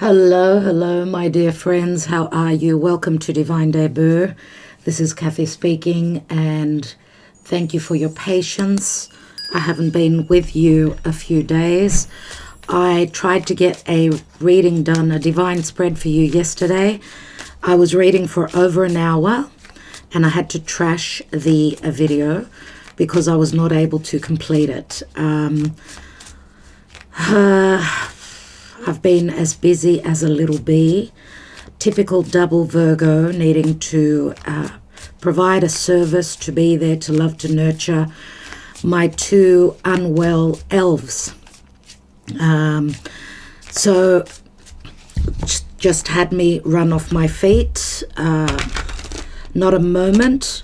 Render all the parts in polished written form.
Hello, my dear friends. How are you? Welcome to Divine Debut. This is Kathy speaking, and thank you for your patience. I haven't been with you a few days. I tried to get a reading done, a divine spread for you yesterday. I was reading for over an hour, and I had to trash the video because I was not able to complete it. I've been as busy as a little bee, typical double Virgo, needing to provide a service, to be there, to love, to nurture my two unwell elves. So just had me run off my feet, not a moment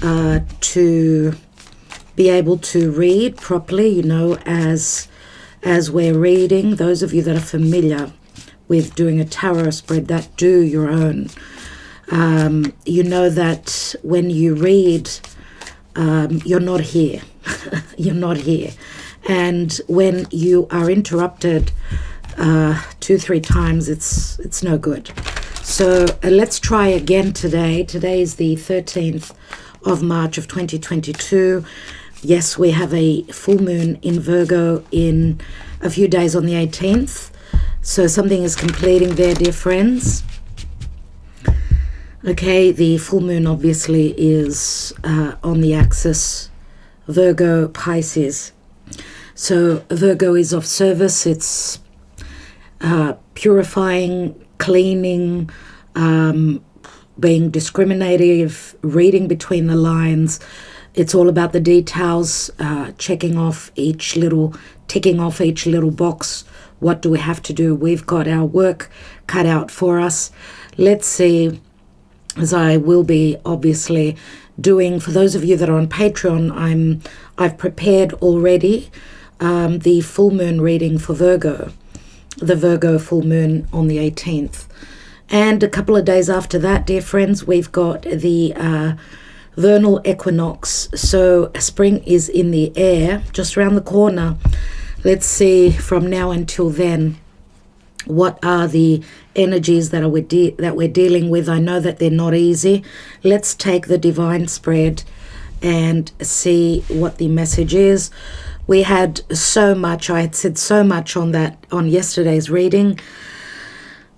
to be able to read properly, you know, as we're reading. Those of you that are familiar with doing a tarot spread, that do your own, you know that when you read, you're not here. You're not here. And when you are interrupted 2-3 times, it's no good. So let's try again today. Today is the 13th of March of 2022. Yes, we have a full moon in Virgo in a few days on the 18th. So something is completing there, dear friends. Okay, the full moon obviously is on the axis Virgo Pisces. So Virgo is of service. It's purifying, cleaning, being discriminative, reading between the lines. It's all about the details, ticking off each little box. What do we have to do? We've got our work cut out for us. Let's see, as I will be obviously doing, for those of you that are on Patreon, I've prepared already the full moon reading for Virgo, the Virgo full moon on the 18th. And a couple of days after that, dear friends, we've got the vernal equinox. So spring is in the air, just around the corner. Let's see from now until then, what are the energies that we're dealing with. I know that they're not easy. Let's take the divine spread and see what the message is. We had so much. I had said so much on yesterday's reading.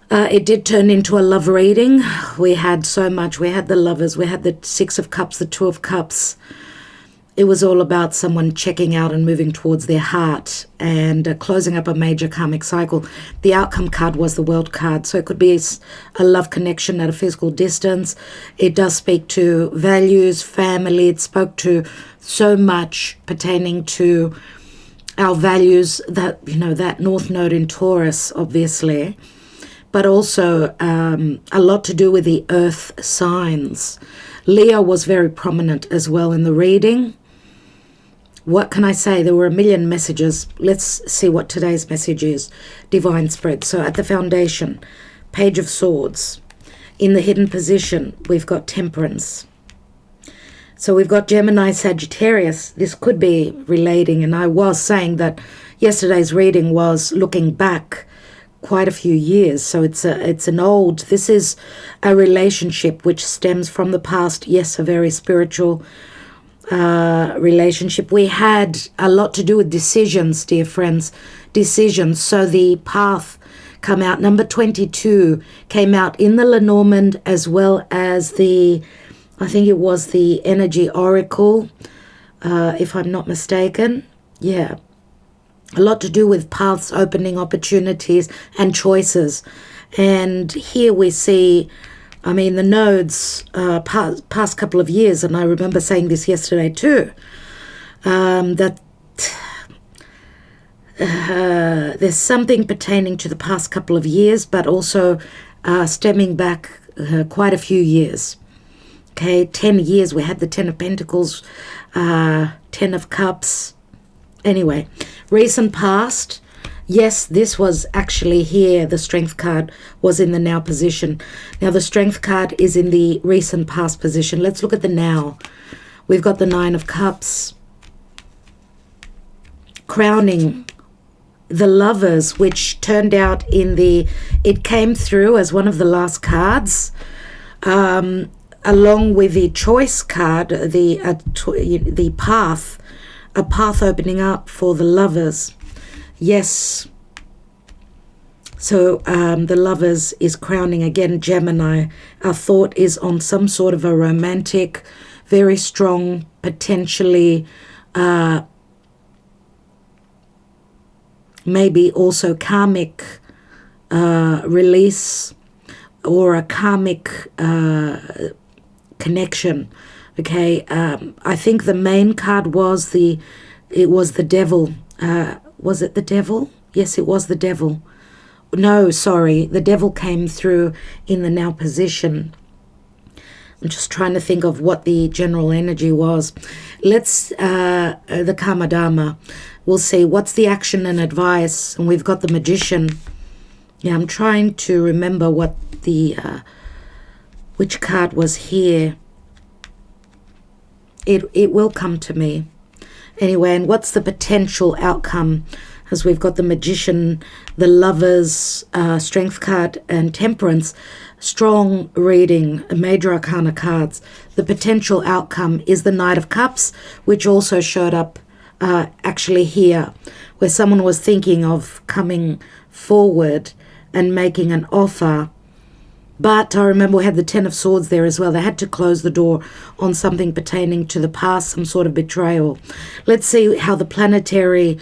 It did turn into a love reading. We had so much. We had the lovers. We had the Six of Cups, the Two of Cups. It was all about someone checking out and moving towards their heart and closing up a major karmic cycle. The outcome card was the World card. So it could be a love connection at a physical distance. It does speak to values, family. It spoke to so much pertaining to our values, that, you know, that North Node in Taurus, obviously. But also a lot to do with the earth signs. Leo was very prominent as well in the reading. What can I say? There were a million messages. Let's see what today's message is. Divine spread. So at the foundation, Page of Swords. In the hidden position, we've got Temperance. So we've got Gemini, Sagittarius. This could be relating, and I was saying that yesterday's reading was looking back quite a few years. So this is a relationship which stems from the past. Yes, a very spiritual relationship. We had a lot to do with decisions, dear friends. Decisions. So the path come out. Number 22 came out in the Lenormand, as well as I think it was the Energy Oracle, if I'm not mistaken. Yeah. A lot to do with paths opening, opportunities and choices. And here we see, I mean, the nodes past couple of years, and I remember saying this yesterday too, that there's something pertaining to the past couple of years, but also stemming back quite a few years. Okay, 10 years. We had the 10 of Pentacles, 10 of Cups. Anyway, recent past, yes, this was actually here. The Strength card was in the now position. Now, the Strength card is in the recent past position. Let's look at the now. We've got the Nine of Cups, crowning the Lovers, which turned out it came through as one of the last cards, along with the Choice card, the path, a path opening up for the Lovers. Yes. So the Lovers is crowning again Gemini. Our thought is on some sort of a romantic, very strong, potentially maybe also karmic release, or a karmic connection. Okay, I think the main card was the Devil. Was it the Devil? Yes, it was the Devil. No, sorry, the Devil came through in the now position. I'm just trying to think of what the general energy was. Let's, the Karma Dharma. We'll see what's the action and advice. And we've got the Magician. Yeah, I'm trying to remember what which card was here. It will come to me. Anyway, and what's the potential outcome? As we've got the Magician, the Lovers, Strength card, and Temperance. Strong reading, major arcana cards. The potential outcome is the Knight of Cups, which also showed up actually here, where someone was thinking of coming forward and making an offer. But I remember we had the Ten of Swords there as well. They had to close the door on something pertaining to the past, some sort of betrayal. Let's see how the planetary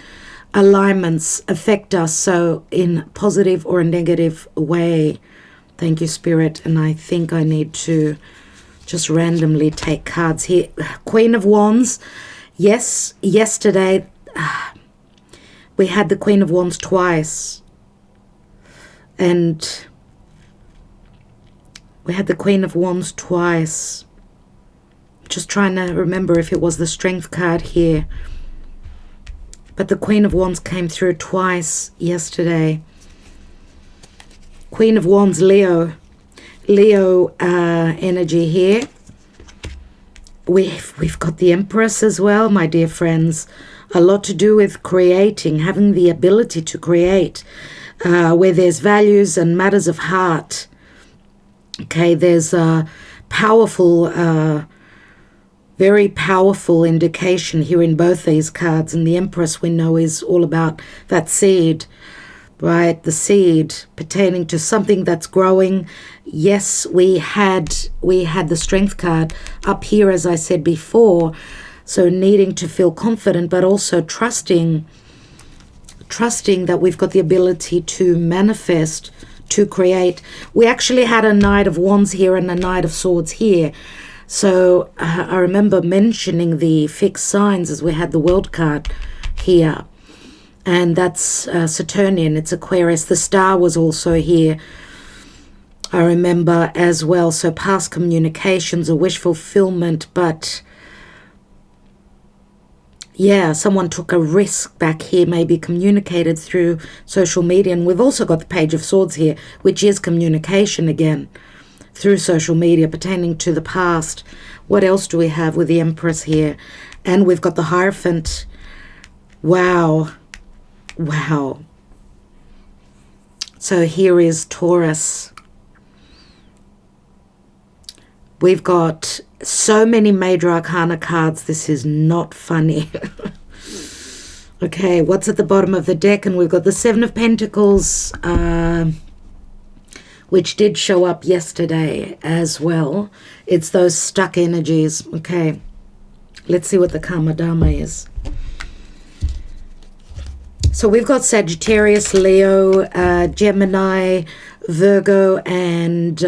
alignments affect us, so in positive or a negative way. Thank you, Spirit. And I think I need to just randomly take cards here. Queen of Wands. Yes, yesterday we had the Queen of Wands twice. And we had the Queen of Wands twice. Just trying to remember if it was the Strength card here. But the Queen of Wands came through twice yesterday. Queen of Wands, Leo. Leo energy here. We've got the Empress as well, my dear friends. A lot to do with creating, having the ability to create, where there's values and matters of heart. Okay, there's a powerful, very powerful indication here in both these cards. And the Empress, we know, is all about that seed, right? The seed pertaining to something that's growing. Yes, we had the Strength card up here, as I said before. So needing to feel confident, but also trusting that we've got the ability to manifest, to create. We actually had a Knight of Wands here and a Knight of Swords here. So I remember mentioning the fixed signs as we had the World card here. And that's Saturnian, it's Aquarius. The Star was also here, I remember as well. So past communications, a wish fulfillment, but yeah, someone took a risk back here, maybe communicated through social media. And we've also got the Page of Swords here, which is communication again through social media pertaining to the past. What else do we have with the Empress here? And we've got the Hierophant. Wow. Wow. So here is Taurus. We've got so many major arcana cards. This is not funny. Okay, what's at the bottom of the deck? And we've got the Seven of Pentacles, which did show up yesterday as well. It's those stuck energies. Okay, let's see what the Karma Dharma is. So we've got Sagittarius, Leo, Gemini, Virgo, and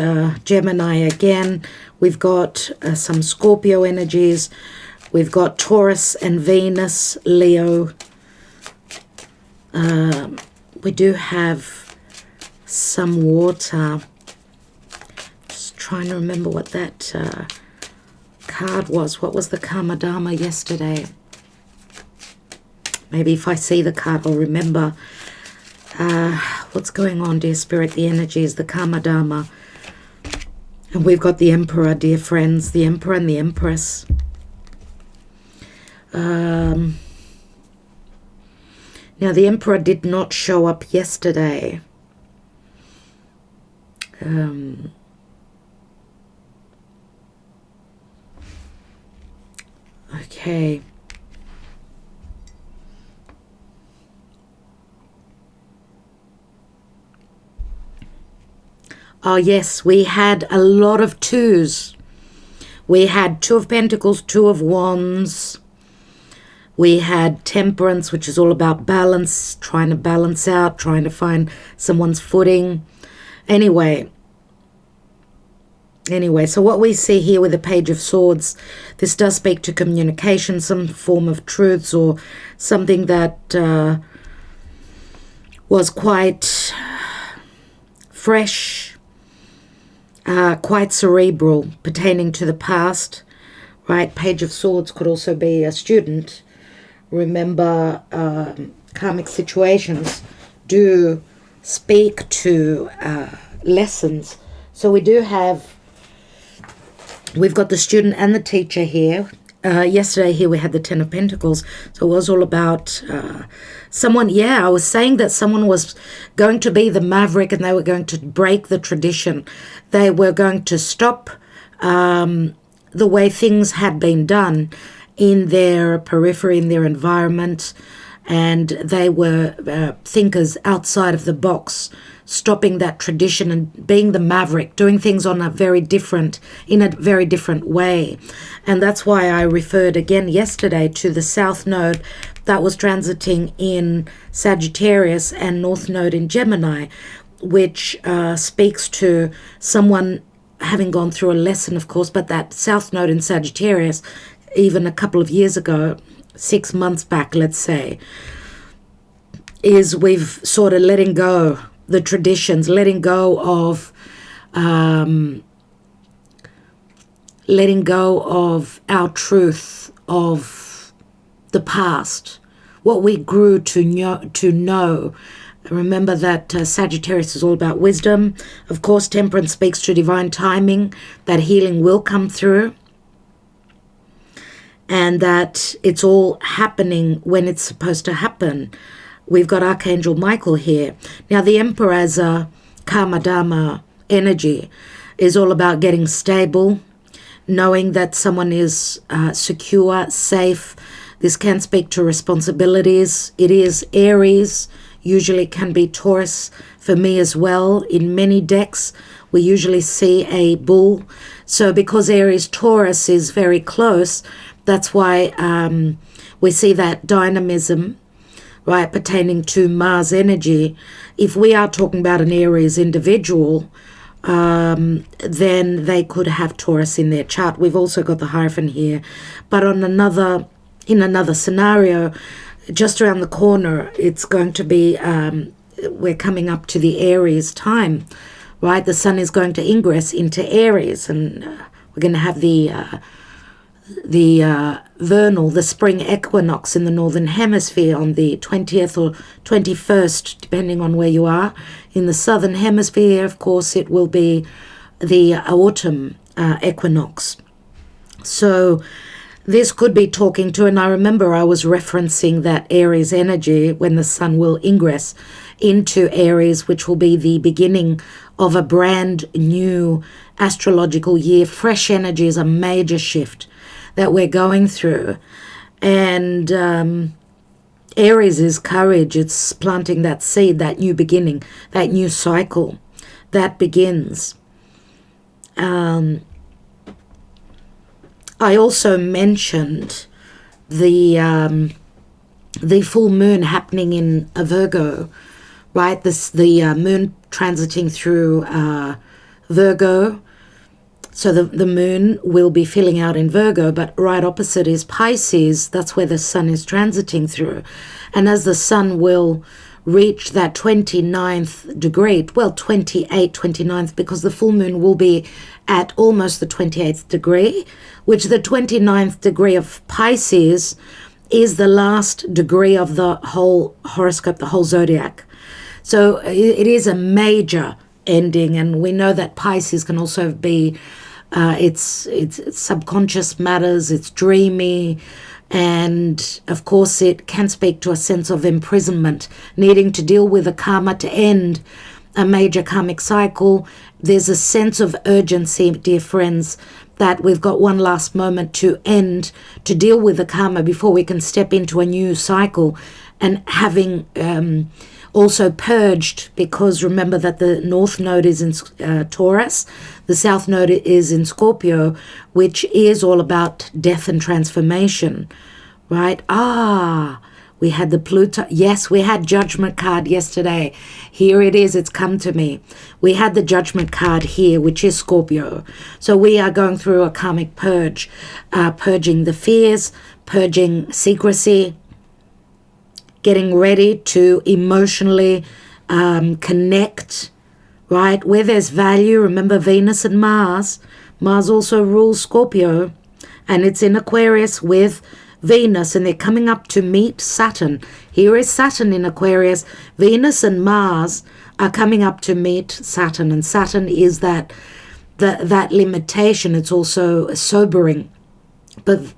Gemini again. We've got some Scorpio energies. We've got Taurus and Venus, Leo. We do have some water. Just trying to remember what that card was. What was the Karma Dharma yesterday? Maybe if I see the card, I'll remember. What's going on, dear Spirit? The energy is the Karma Dharma. And we've got the Emperor, dear friends. The Emperor and the Empress. Now, the Emperor did not show up yesterday. Okay. Oh, yes, we had a lot of twos. We had Two of Pentacles, Two of Wands. We had Temperance, which is all about balance, trying to balance out, trying to find someone's footing. Anyway, so what we see here with the Page of Swords, this does speak to communication, some form of truths or something that was quite fresh, quite cerebral, pertaining to the past, right? Page of Swords could also be a student. Remember, karmic situations do speak to lessons. So we've got the student and the teacher here. Yesterday here we had the Ten of Pentacles. So it was all about someone, I was saying that someone was going to be the maverick and they were going to break the tradition. They were going to stop the way things had been done in their periphery, in their environment, and they were thinkers outside of the box, stopping that tradition and being the maverick, doing things in a very different way. And that's why I referred again yesterday to the South Node that was transiting in Sagittarius and North Node in Gemini, which speaks to someone having gone through a lesson, of course, but that South Node in Sagittarius, even a couple of years ago, 6 months back, let's say, is we've sort of letting go the traditions, letting go of our truth of the past, what we grew to know. Remember that Sagittarius is all about wisdom. Of course, Temperance speaks to divine timing, that healing will come through, and that it's all happening when it's supposed to happen. We've got Archangel Michael here. Now, the Emperor as a Karma Dharma energy is all about getting stable, knowing that someone is secure, safe. This can speak to responsibilities. It is Aries, usually can be Taurus for me as well. In many decks, we usually see a bull. So because Aries Taurus is very close, that's why we see that dynamism, right, pertaining to Mars energy. If we are talking about an Aries individual, then they could have Taurus in their chart. We've also got the Hierophant here. But in another scenario, just around the corner, it's going to be, we're coming up to the Aries time, right? The sun is going to ingress into Aries, and we're going to have the vernal, the spring equinox in the northern hemisphere on the 20th or 21st, depending on where you are. In the southern hemisphere, of course, it will be the autumn equinox. So this could be talking to, and I remember I was referencing that Aries energy when the sun will ingress into Aries, which will be the beginning of a brand new astrological year. Fresh energy is a major shift that we're going through. And Aries is courage. It's planting that seed, that new beginning, that new cycle that begins. I also mentioned the full moon happening in a Virgo, right? The moon transiting through Virgo. So the moon will be filling out in Virgo, but right opposite is Pisces. That's where the sun is transiting through. And as the sun will reach that 29th degree, well, 29th, because the full moon will be at almost the 28th degree, which the 29th degree of Pisces is the last degree of the whole horoscope, the whole zodiac. So it is a major ending, and we know that Pisces can also be it's subconscious matters, it's dreamy, And of course, it can speak to a sense of imprisonment, needing to deal with a karma to end a major karmic cycle. There's a sense of urgency, dear friends, that we've got one last moment to end, to deal with the karma before we can step into a new cycle. And having also purged, because remember that the North Node is in Taurus, the South Node is in Scorpio, which is all about death and transformation, right? We had the Pluto. Yes, we had Judgment card yesterday. Here it is. It's come to me. We had the Judgment card here, which is Scorpio. So we are going through a karmic purge, purging the fears, purging secrecy, getting ready to emotionally connect, right? Where there's value, remember Venus and Mars. Mars also rules Scorpio, and it's in Aquarius with Venus, and they're coming up to meet Saturn. Here is Saturn in Aquarius. Venus and Mars are coming up to meet Saturn, and Saturn is that limitation. It's also sobering. But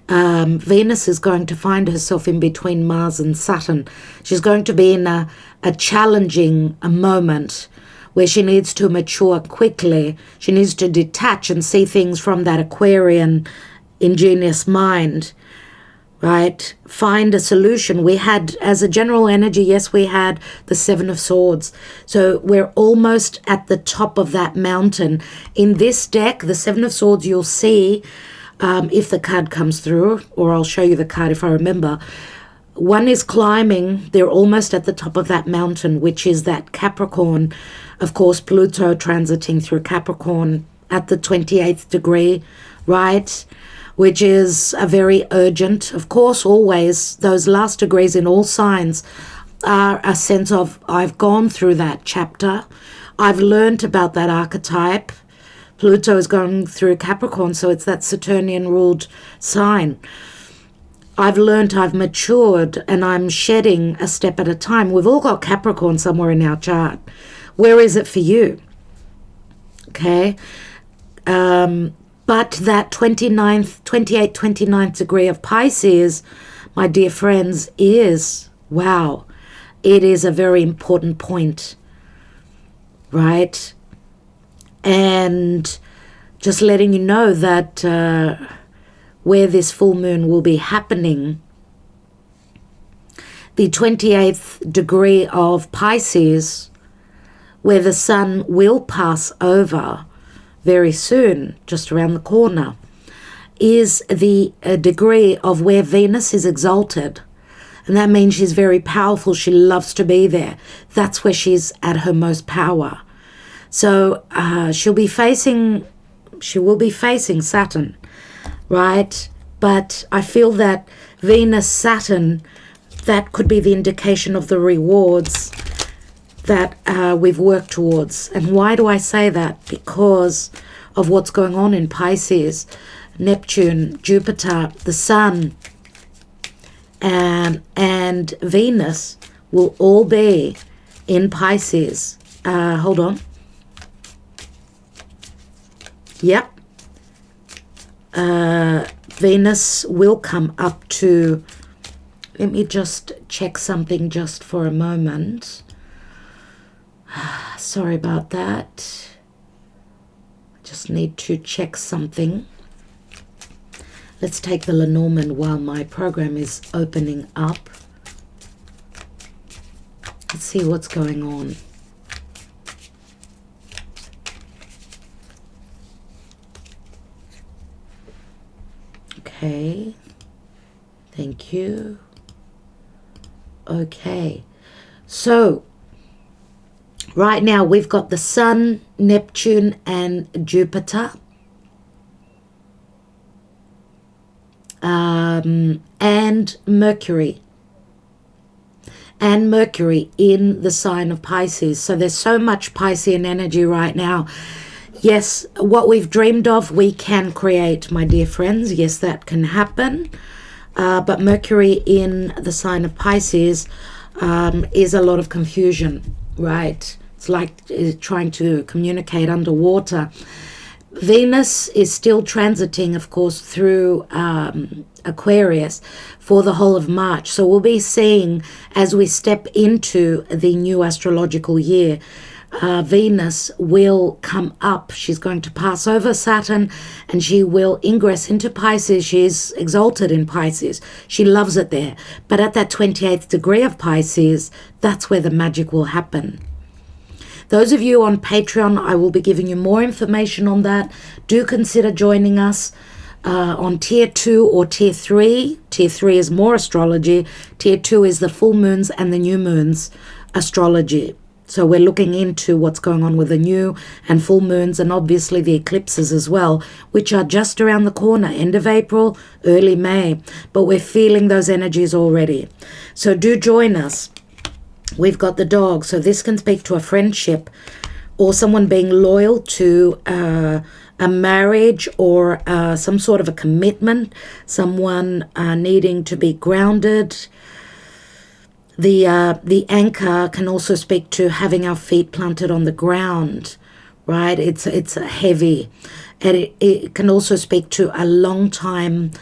Venus is going to find herself in between Mars and Saturn. She's going to be in a challenging moment where she needs to mature quickly. She needs to detach and see things from that Aquarian ingenious mind, right? Find a solution. We had, as a general energy, yes, we had the Seven of Swords. So we're almost at the top of that mountain. In this deck, the Seven of Swords, you'll see, if the card comes through, or I'll show you the card if I remember. One is climbing. They're almost at the top of that mountain, which is that Capricorn. Of course, Pluto transiting through Capricorn at the 28th degree, right? Which is a very urgent. Of course, always, those last degrees in all signs are a sense of, I've gone through that chapter. I've learned about that archetype. Pluto is going through Capricorn, so it's that Saturnian ruled sign. I've learned, I've matured, and I'm shedding a step at a time. We've all got Capricorn somewhere in our chart. Where is it for you? Okay. But that 29th degree of Pisces, my dear friends, is, wow, it is a very important point, right? And just letting you know that where this full moon will be happening, the 28th degree of Pisces, where the sun will pass over very soon, just around the corner, is the degree of where Venus is exalted. And that means she's very powerful. She loves to be there. That's where she's at her most power. So she will be facing Saturn, right? But I feel that Venus, Saturn, that could be the indication of the rewards that we've worked towards. And why do I say that? Because of what's going on in Pisces. Neptune, Jupiter, the Sun, and Venus will all be in Pisces. Hold on. Yep. Venus will come up to, let me just check something just for a moment. Sorry about that. Just need to check something. Let's take the Lenormand while my program is opening up. Let's see what's going on. Okay. Thank you. Okay. So, right now we've got the Sun, Neptune, and Jupiter. And Mercury. And Mercury in the sign of Pisces. So there's so much Piscean energy right now. Yes, what we've dreamed of, we can create, my dear friends. Yes, that can happen. But Mercury in the sign of Pisces is a lot of confusion, right? It's like trying to communicate underwater. Venus is still transiting, of course, through Aquarius for the whole of March. So we'll be seeing, as we step into the new astrological year, Venus will come up. She's going to pass over Saturn and she will ingress into Pisces. She's exalted in Pisces. She loves it there. But at that 28th degree of Pisces, that's where the magic will happen. Those of you on Patreon, I will be giving you more information on that. Do consider joining us on Tier 2 or Tier 3. Tier 3 is more astrology. Tier 2 is the full moons and the new moons astrology. So we're looking into what's going on with the new and full moons and obviously the eclipses as well, which are just around the corner, end of April, early May. But we're feeling those energies already. So do join us. We've got the dog. So this can speak to a friendship or someone being loyal to a marriage or some sort of a commitment, someone needing to be grounded. The anchor can also speak to having our feet planted on the ground, right? It's heavy. And it can also speak to a long time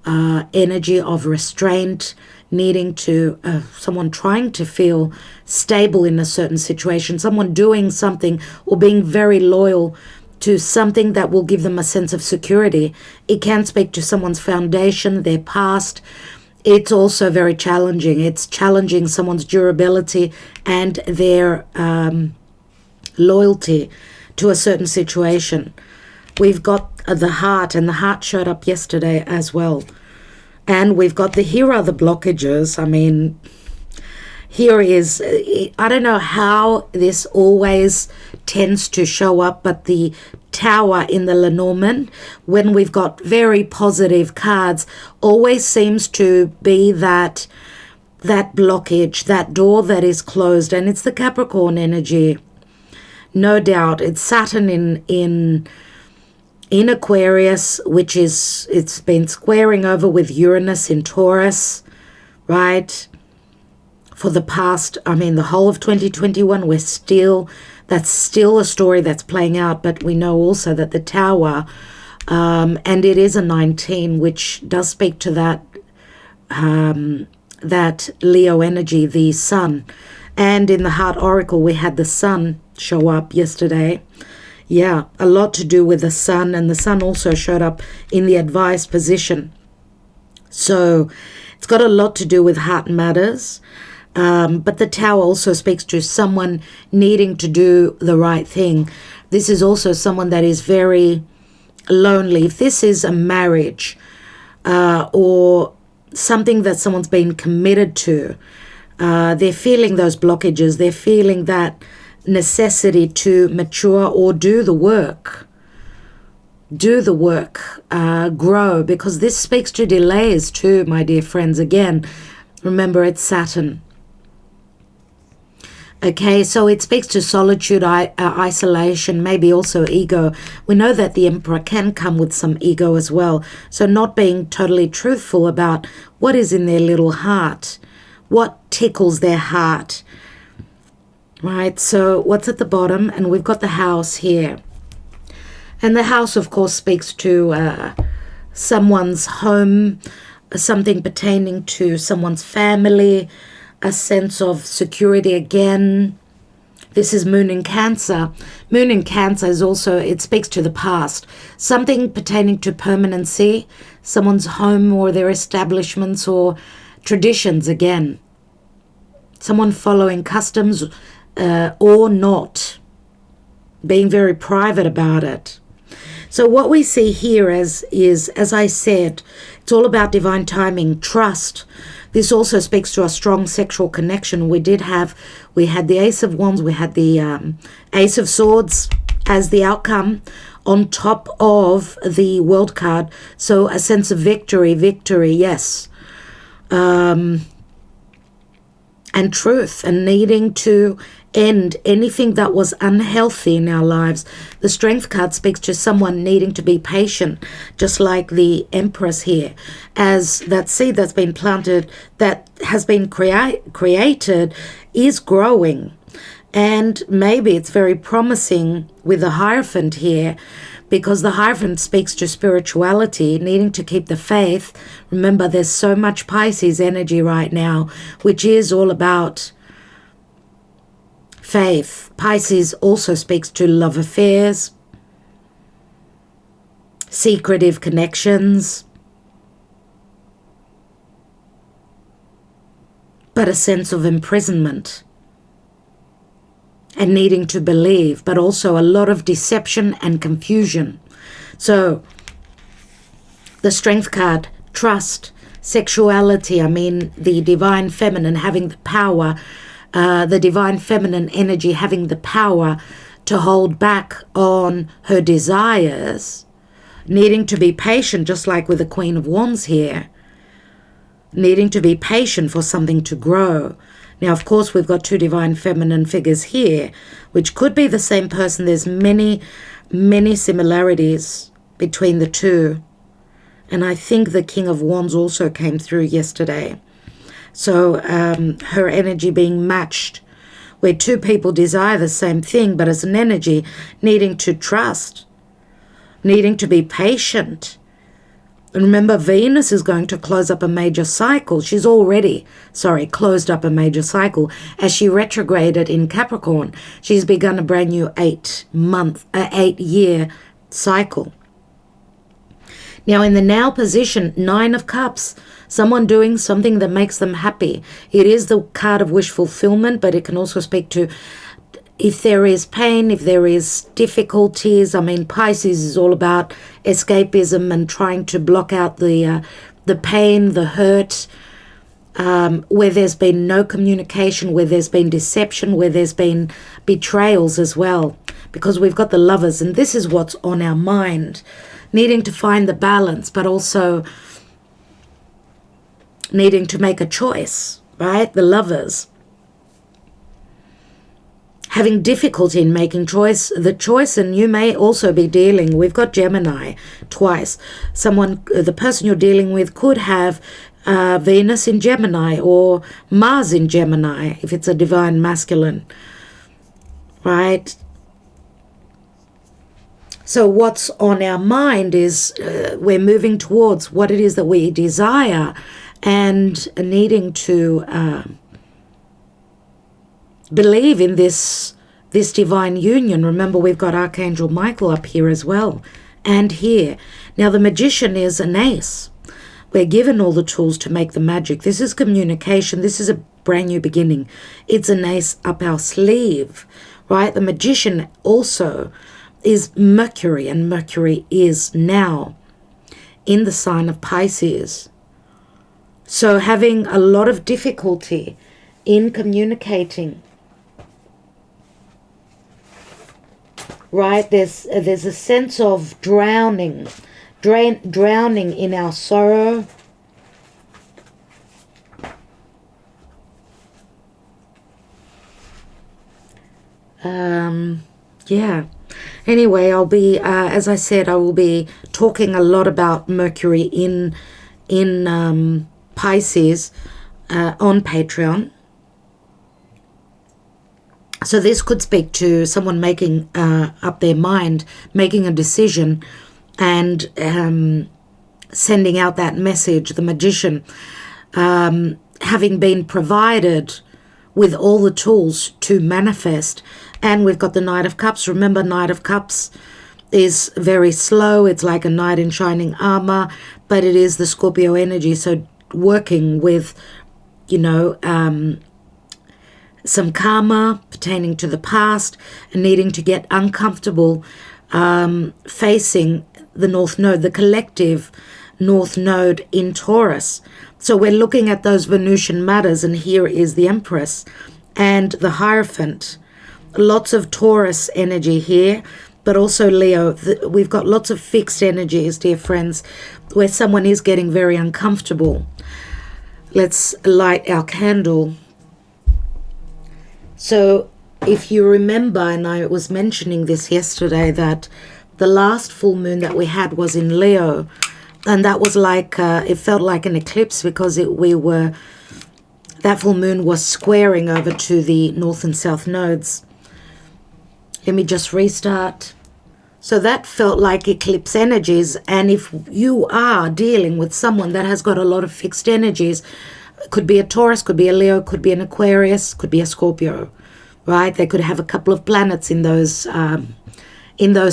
energy of restraint, needing to, someone trying to feel stable in a certain situation, someone doing something or being very loyal to something that will give them a sense of security. It can speak to someone's foundation, their past. It's also very challenging. It's challenging someone's durability and their loyalty to a certain situation. We've got the heart, and the heart showed up yesterday as well. And we've got here are the blockages. I mean, here is, I don't know how this always tends to show up, but the Tower in the Lenormand, when we've got very positive cards, always seems to be that blockage, that door that is closed, and it's the Capricorn energy. No doubt, it's Saturn in Aquarius, which is, it's been squaring over with Uranus in Taurus, right? For the past, I mean, the whole of 2021, that's still a story that's playing out, but we know also that the Tower, and it is a 19, which does speak to that Leo energy, the Sun. And in the Heart Oracle, we had the Sun show up yesterday. Yeah, a lot to do with the Sun, and the Sun also showed up in the advised position. So it's got a lot to do with heart matters. But the Tower also speaks to someone needing to do the right thing. This is also someone that is very lonely. If this is a marriage or something that someone's been committed to, they're feeling those blockages. They're feeling that necessity to mature or do the work. Grow, because this speaks to delays too, my dear friends. Again, remember, it's Saturn. Okay, so it speaks to solitude, isolation, maybe also ego. We know that the Emperor can come with some ego as well. So not being totally truthful about what is in their little heart, what tickles their heart, right? So what's at the bottom? And we've got the house here. And the house, of course, speaks to someone's home, something pertaining to someone's family, a sense of security again. This is Moon in Cancer. Moon in Cancer is also, it speaks to the past. Something pertaining to permanency, someone's home or their establishments or traditions again. Someone following customs or not. Being very private about it. So what we see here is, as I said, it's all about divine timing, trust. This also speaks to a strong sexual connection. We had the Ace of Wands, we had the Ace of Swords as the outcome on top of the World card. So a sense of victory, yes. And truth, and needing to end anything that was unhealthy in our lives. The Strength card speaks to someone needing to be patient, just like the Empress here, as that seed that's been planted, that has been created, is growing. And maybe it's very promising with the Hierophant here, because the Hierophant speaks to spirituality, needing to keep the faith. Remember, there's so much Pisces energy right now, which is all about faith. Pisces also speaks to love affairs, secretive connections, but a sense of imprisonment and needing to believe, but also a lot of deception and confusion. So the Strength card, trust, sexuality, the divine feminine having the power, the divine feminine energy having the power to hold back on her desires, needing to be patient, just like with the Queen of Wands here, needing to be patient for something to grow. Now, of course, we've got two divine feminine figures here, which could be the same person. There's many, many similarities between the two. And I think the King of Wands also came through yesterday. So her energy being matched, where two people desire the same thing, but as an energy, needing to trust, needing to be patient. And remember, Venus is going to close up a major cycle. She's already, closed up a major cycle. As she retrograded in Capricorn, she's begun a brand new 8-year cycle. Now, in the now position, 9 of Cups, someone doing something that makes them happy. It is the card of wish fulfillment, but it can also speak to if there is pain, if there is difficulties. Pisces is all about escapism and trying to block out the pain, the hurt, where there's been no communication, where there's been deception, where there's been betrayals as well, because we've got the Lovers, and this is what's on our mind, needing to find the balance, but also needing to make a choice, right? The Lovers having difficulty in making the choice, and you may also be dealing, we've got Gemini twice. The person you're dealing with could have Venus in Gemini or Mars in Gemini, if it's a divine masculine, right? So what's on our mind is we're moving towards what it is that we desire and needing to believe in this divine union. Remember, we've got Archangel Michael up here as well, and here. Now, the Magician is an ace. We're given all the tools to make the magic. This is communication. This is a brand new beginning. It's an ace up our sleeve, right? The Magician also is Mercury, and Mercury is now in the sign of Pisces. So having a lot of difficulty in communicating, right? There's a sense of drowning in our sorrow. Yeah. Anyway, I'll be, as I said, I will be talking a lot about Mercury in Pisces on Patreon. So this could speak to someone making up their mind, making a decision, and sending out that message. The Magician, having been provided with all the tools to manifest. And we've got the Knight of Cups. Remember, Knight of Cups is very slow. It's like a knight in shining armor, but it is the Scorpio energy. So working with, some karma pertaining to the past and needing to get uncomfortable, facing the North Node, the collective North Node in Taurus. So we're looking at those Venusian matters, and here is the Empress and the Hierophant. Lots of Taurus energy here, but also Leo. We've got lots of fixed energies, dear friends, where someone is getting very uncomfortable. Let's light our candle. So if you remember, and I was mentioning this yesterday, that the last full moon that we had was in Leo, and that was like, it felt like an eclipse because that full moon was squaring over to the North and South nodes. Let me just restart. So that felt like eclipse energies. And if you are dealing with someone that has got a lot of fixed energies, could be a Taurus, could be a Leo, could be an Aquarius, could be a Scorpio, right? They could have a couple of planets in those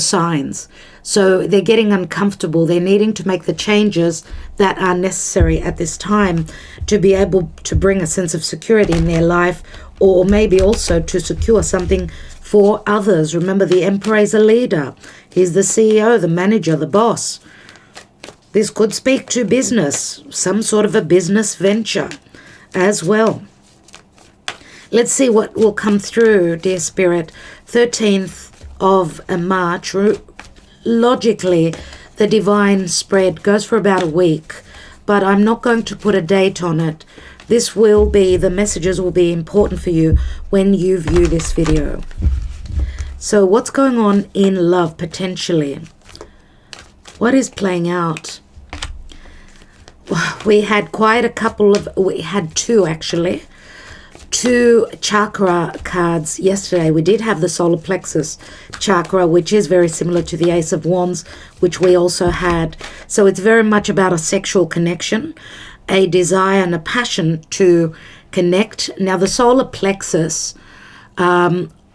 signs. So they're getting uncomfortable. They're needing to make the changes that are necessary at this time to be able to bring a sense of security in their life, or maybe also to secure something for others. Remember, the Emperor is a leader. He's the CEO, the manager, the boss. This could speak to business, some sort of a business venture as well. Let's see what will come through, dear Spirit. 13th of March, logically, the divine spread goes for about a week, but I'm not going to put a date on it. This will be, the messages will be important for you when you view this video. So what's going on in love potentially? What is playing out? We had quite a couple of, we had two actually. Two chakra cards yesterday. We did have the solar plexus chakra, which is very similar to the Ace of Wands, which we also had. So it's very much about a sexual connection, a desire and a passion to connect. Now the solar plexus,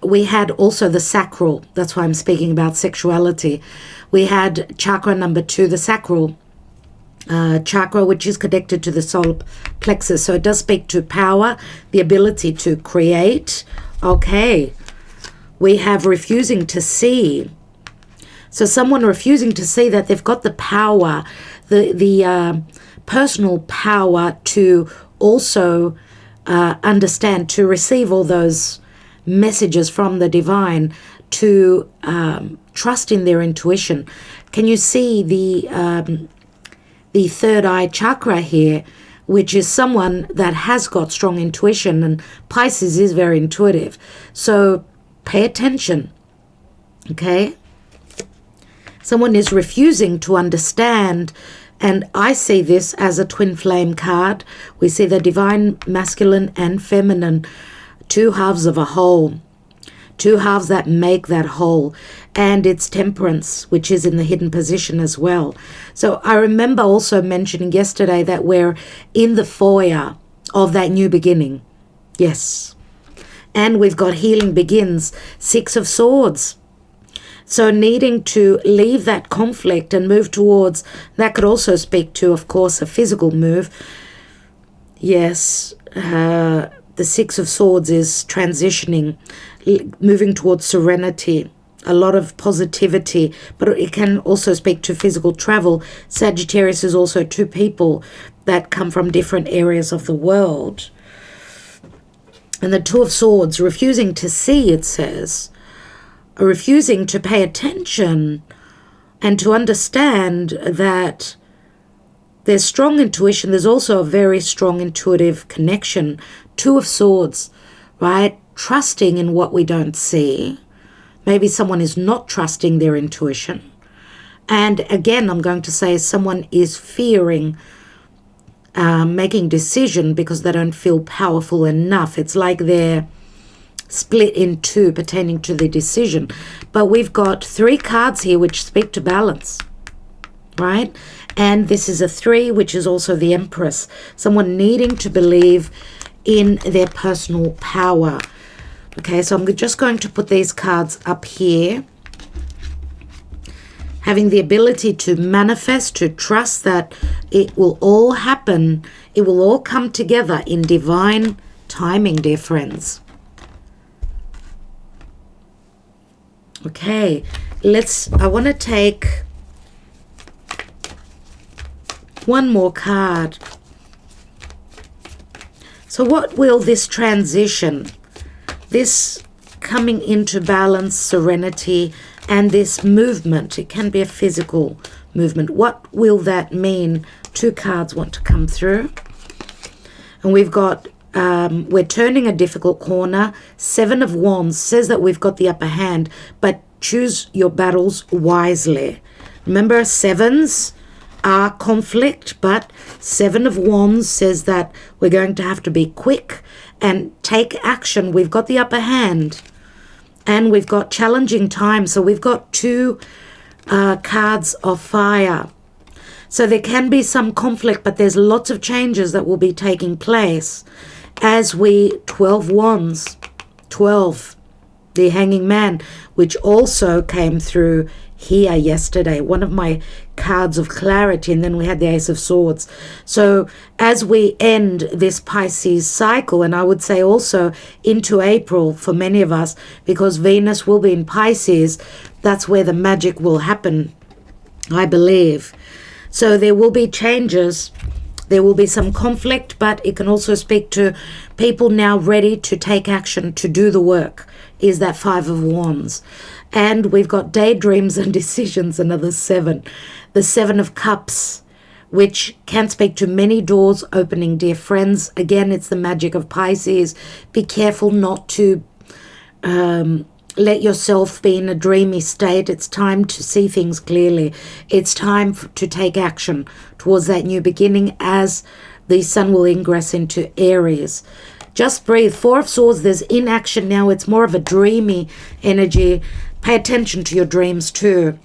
we had also the sacral. That's why I'm speaking about sexuality. We had chakra number 2, the sacral chakra, which is connected to the solar plexus. So it does speak to power, the ability to create. Okay. We have refusing to see. So someone refusing to see that they've got the power, the personal power to also understand, to receive all those messages from the divine, to trust in their intuition. Can you see the third eye chakra here, which is someone that has got strong intuition, and Pisces is very intuitive. So pay attention, okay? Someone is refusing to understand, and I see this as a twin flame card. We see the divine masculine and feminine, two halves of a whole, two halves that make that whole. And it's temperance, which is in the hidden position as well. So I remember also mentioning yesterday that we're in the foyer of that new beginning. Yes. And we've got healing begins, 6 of Swords. So needing to leave that conflict and move towards, that could also speak to, of course, a physical move. Yes, the 6 of Swords is transitioning, moving towards serenity. A lot of positivity, but it can also speak to physical travel. Sagittarius is also 2 people that come from different areas of the world. And the 2 of Swords, refusing to see, it says, refusing to pay attention and to understand that there's strong intuition. There's also a very strong intuitive connection. 2 of Swords, right? Trusting in what we don't see. Maybe someone is not trusting their intuition. And again, I'm going to say someone is fearing making decision because they don't feel powerful enough. It's like they're split in two pertaining to the decision. But we've got 3 cards here which speak to balance, right? And this is a 3, which is also the Empress. Someone needing to believe in their personal power. Okay, so I'm just going to put these cards up here. Having the ability to manifest, to trust that it will all happen. It will all come together in divine timing, dear friends. Okay, I want to take one more card. So what will this transition, this coming into balance, serenity, and this movement, it can be a physical movement, what will that mean? 2 cards want to come through. And we've got, we're turning a difficult corner. 7 of Wands says that we've got the upper hand, but choose your battles wisely. Remember, 7s are conflict, but 7 of Wands says that we're going to have to be quick and take action. We've got the upper hand and we've got challenging times. So we've got 2 cards of fire. So there can be some conflict, but there's lots of changes that will be taking place as 12 wands, 12, the hanging man, which also came through here yesterday, one of my cards of clarity, and then we had the Ace of Swords. So as we end this Pisces cycle, and I would say also into April for many of us, because Venus will be in Pisces, that's where the magic will happen, I believe. So there will be changes, there will be some conflict, but it can also speak to people now ready to take action, to do the work, is that Five of Wands. And we've got daydreams and decisions, another 7. The 7 of Cups, which can speak to many doors opening, dear friends. Again, it's the magic of Pisces. Be careful not to let yourself be in a dreamy state. It's time to see things clearly. It's time to take action towards that new beginning as the sun will ingress into Aries. Just breathe. 4 of Swords, there's inaction now. It's more of a dreamy energy. Pay attention to your dreams too.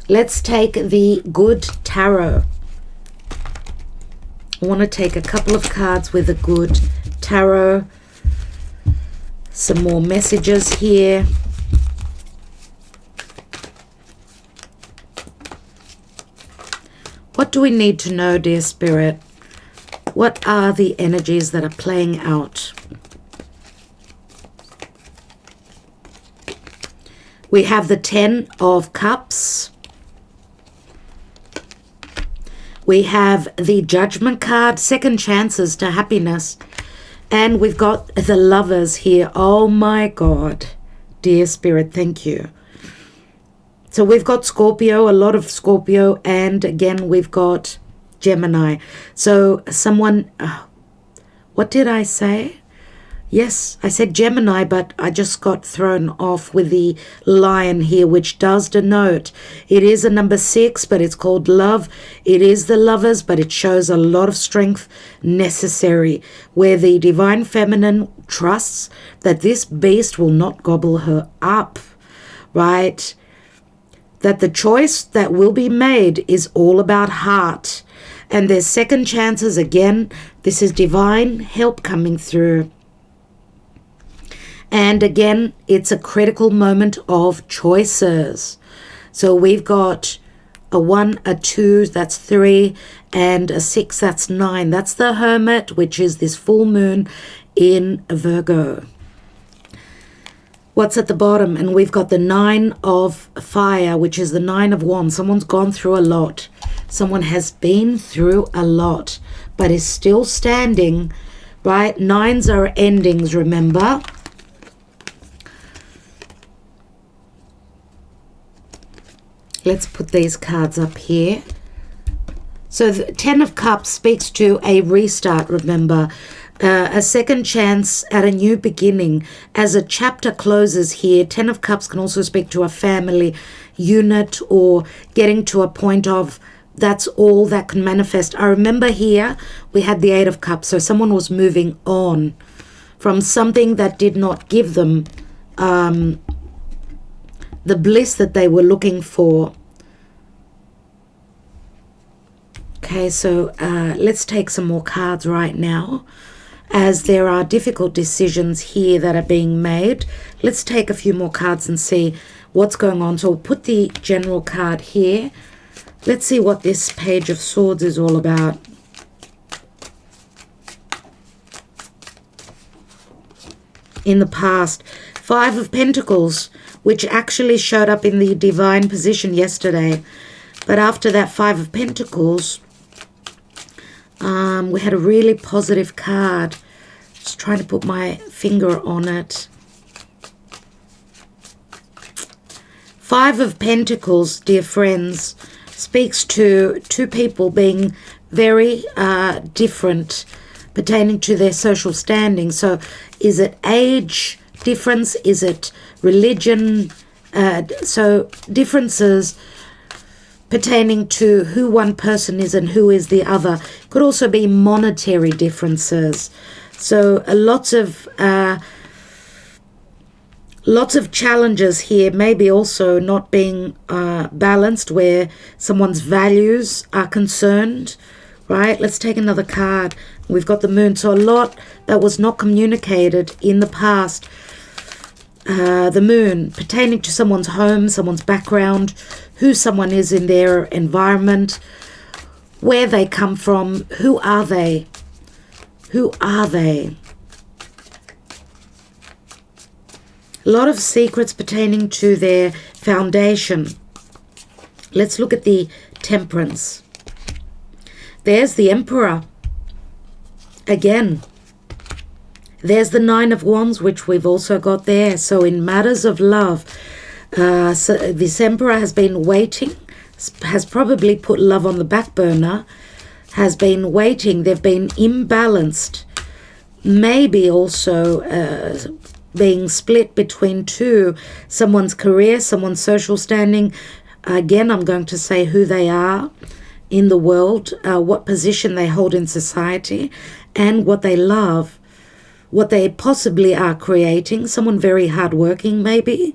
Let's take the good tarot. I want to take a couple of cards with a good tarot. Some more messages here. What do we need to know, dear Spirit? What are the energies that are playing out? We have the 10 of Cups. We have the Judgment card, second chances to happiness. And we've got the Lovers here. Oh my God, dear Spirit, thank you. So we've got Scorpio, a lot of Scorpio, and again, we've got Gemini. So someone, what did I say? Yes, I said Gemini, but I just got thrown off with the lion here, which does denote it is a number 6, but it's called love. It is the Lovers, but it shows a lot of strength necessary, where the divine feminine trusts that this beast will not gobble her up, right? That the choice that will be made is all about heart. And there's second chances again. This is divine help coming through. And again, it's a critical moment of choices. So we've got a 1, a 2, that's 3, and a 6, that's 9. That's the Hermit, which is this full moon in Virgo. What's at the bottom? And we've got the 9 of Fire, which is the 9 of Wands. Someone's gone through a lot. Someone has been through a lot, but is still standing, right? 9s are endings, remember? Let's put these cards up here. So the 10 of Cups speaks to a restart, remember. A second chance at a new beginning. As a chapter closes here, 10 of Cups can also speak to a family unit or getting to a point of that's all that can manifest. I remember here we had the 8 of Cups. So someone was moving on from something that did not give them the bliss that they were looking for. Okay, so let's take some more cards right now, as there are difficult decisions here that are being made. Let's take a few more cards and see what's going on. So we'll put the general card here. Let's see what this Page of Swords is all about. In the past, 5 of Pentacles, which actually showed up in the divine position yesterday. But after that 5 of Pentacles, we had a really positive card. Just trying to put my finger on it. 5 of Pentacles, dear friends, speaks to two people being very different pertaining to their social standing. So is it age difference? Is it religion? So differences pertaining to who one person is and who is the other. Could also be monetary differences. So lots of Lots of challenges here, maybe also not being balanced where someone's values are concerned, right? Let's take another card. We've got the moon. So a lot that was not communicated in the past. The moon pertaining to someone's home, someone's background, who someone is in their environment, where they come from, who are they? Who are they? A lot of secrets pertaining to their foundation. Let's look at the Temperance. There's the Emperor. Again, there's the Nine of Wands, which we've also got there. So in matters of love, so this Emperor has been waiting, has probably put love on the back burner, has been waiting. They've been imbalanced. Maybe also being split between two, someone's career, someone's social standing. Again, I'm going to say who they are in the world, what position they hold in society, and what they love, what they possibly are creating. Someone very hardworking, maybe.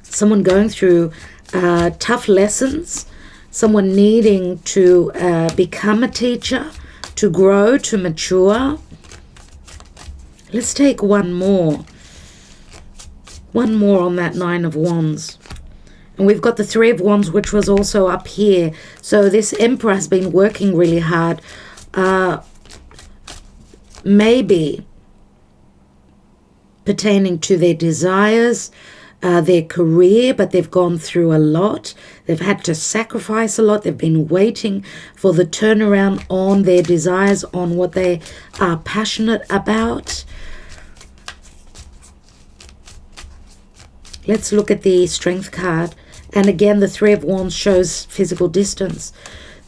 Someone going through tough lessons. Someone needing to become a teacher, to grow, to mature. Let's take one more. One more on that Nine of Wands. And we've got the Three of Wands, which was also up here. So this Emperor has been working really hard. Maybe pertaining to their desires, their career, but they've gone through a lot. They've had to sacrifice a lot. They've been waiting for the turnaround on their desires, on what they are passionate about. Let's look at the Strength card. And again, the Three of Wands shows physical distance.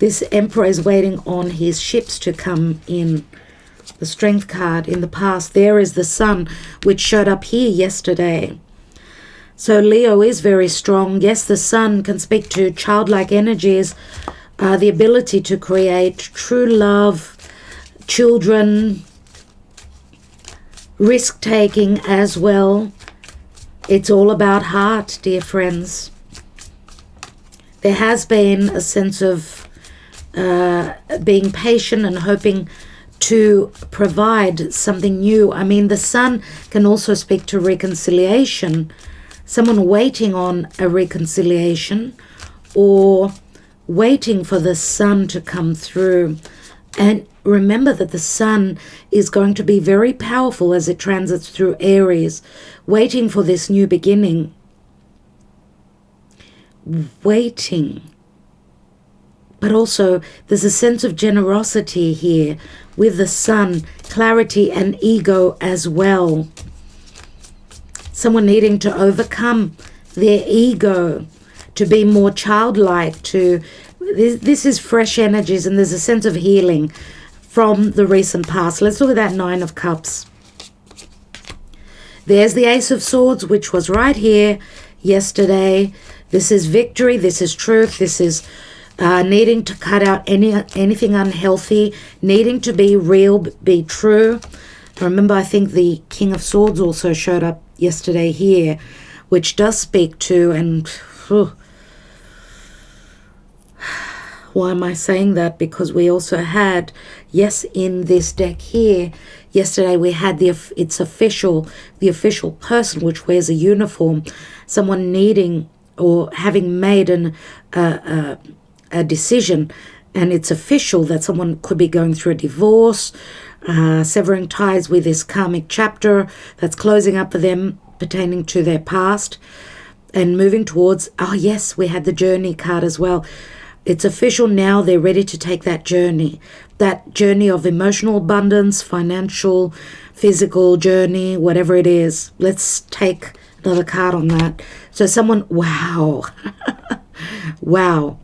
This Emperor is waiting on his ships to come in. The Strength card in the past. There is the Sun, which showed up here yesterday. So Leo is very strong. Yes, the Sun can speak to childlike energies, the ability to create true love, children, risk-taking as well. It's all about heart, dear friends. There has been a sense of being patient and hoping to provide something new. I mean, the Sun can also speak to reconciliation. Someone waiting on a reconciliation or waiting for the Sun to come through. And remember that the Sun is going to be very powerful as it transits through Aries, waiting for this new beginning. Waiting. But also there's a sense of generosity here with the Sun, clarity and ego as well. Someone needing to overcome their ego, to be more childlike, this is fresh energies, and there's a sense of healing from the recent past. Let's look at that Nine of Cups. There's the Ace of Swords, which was right here yesterday. This is victory, this is truth, this is needing to cut out anything unhealthy, needing to be real, be true. Remember, I think the King of Swords also showed up yesterday here, which does speak to, and why am I saying that? Because we also had, yes, in this deck here, yesterday we had the official person which wears a uniform, someone needing or having made a decision, and it's official that someone could be going through a divorce, severing ties with this karmic chapter that's closing up for them pertaining to their past and moving towards, oh yes, we had the Journey card as well. It's official now. They're ready to take that journey of emotional abundance, financial, physical journey, whatever it is. Let's take another card on that. So someone, wow, wow.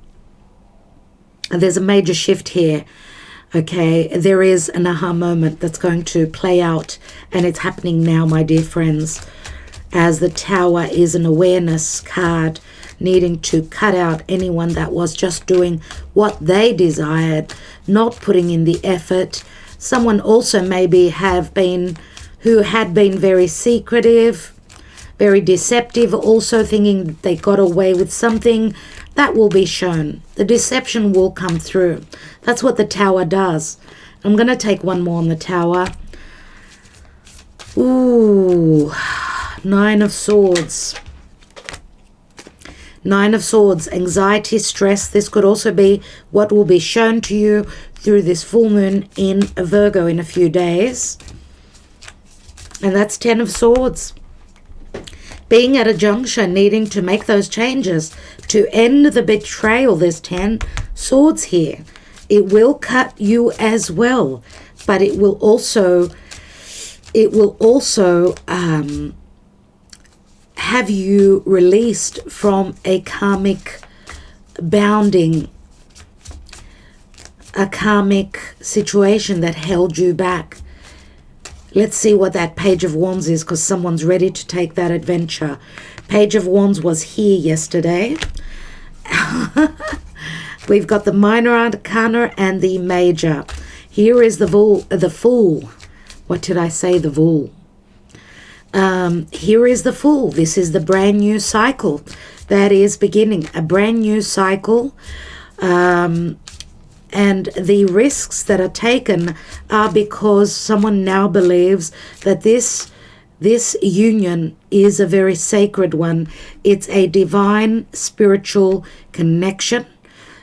And there's a major shift here. Okay, there is an aha moment that's going to play out, and it's happening now, my dear friends, as the Tower is an awareness card, needing to cut out anyone that was just doing what they desired, not putting in the effort. Someone also maybe have been who had been very secretive, very deceptive, also thinking they got away with something, that will be shown. The deception will come through. That's what the Tower does. I'm going to take one more on the Tower. Ooh, Nine of Swords. Nine of Swords, anxiety, stress. This could also be what will be shown to you through this full moon in Virgo in a few days. And that's 10 of Swords. Being at a juncture, needing to make those changes to end the betrayal. There's 10 Swords here. It will cut you as well, but it will also have you released from a karmic bounding, a karmic situation that held you back. Let's see what that Page of Wands is, because someone's ready to take that adventure. Page of Wands was here yesterday. We've got the minor arcana and the major. Here is the Fool. What did I say? The Fool. Here is the Fool. This is the brand new cycle that is beginning. A brand new cycle. And the risks that are taken are because someone now believes that this union is a very sacred one. It's a divine spiritual connection,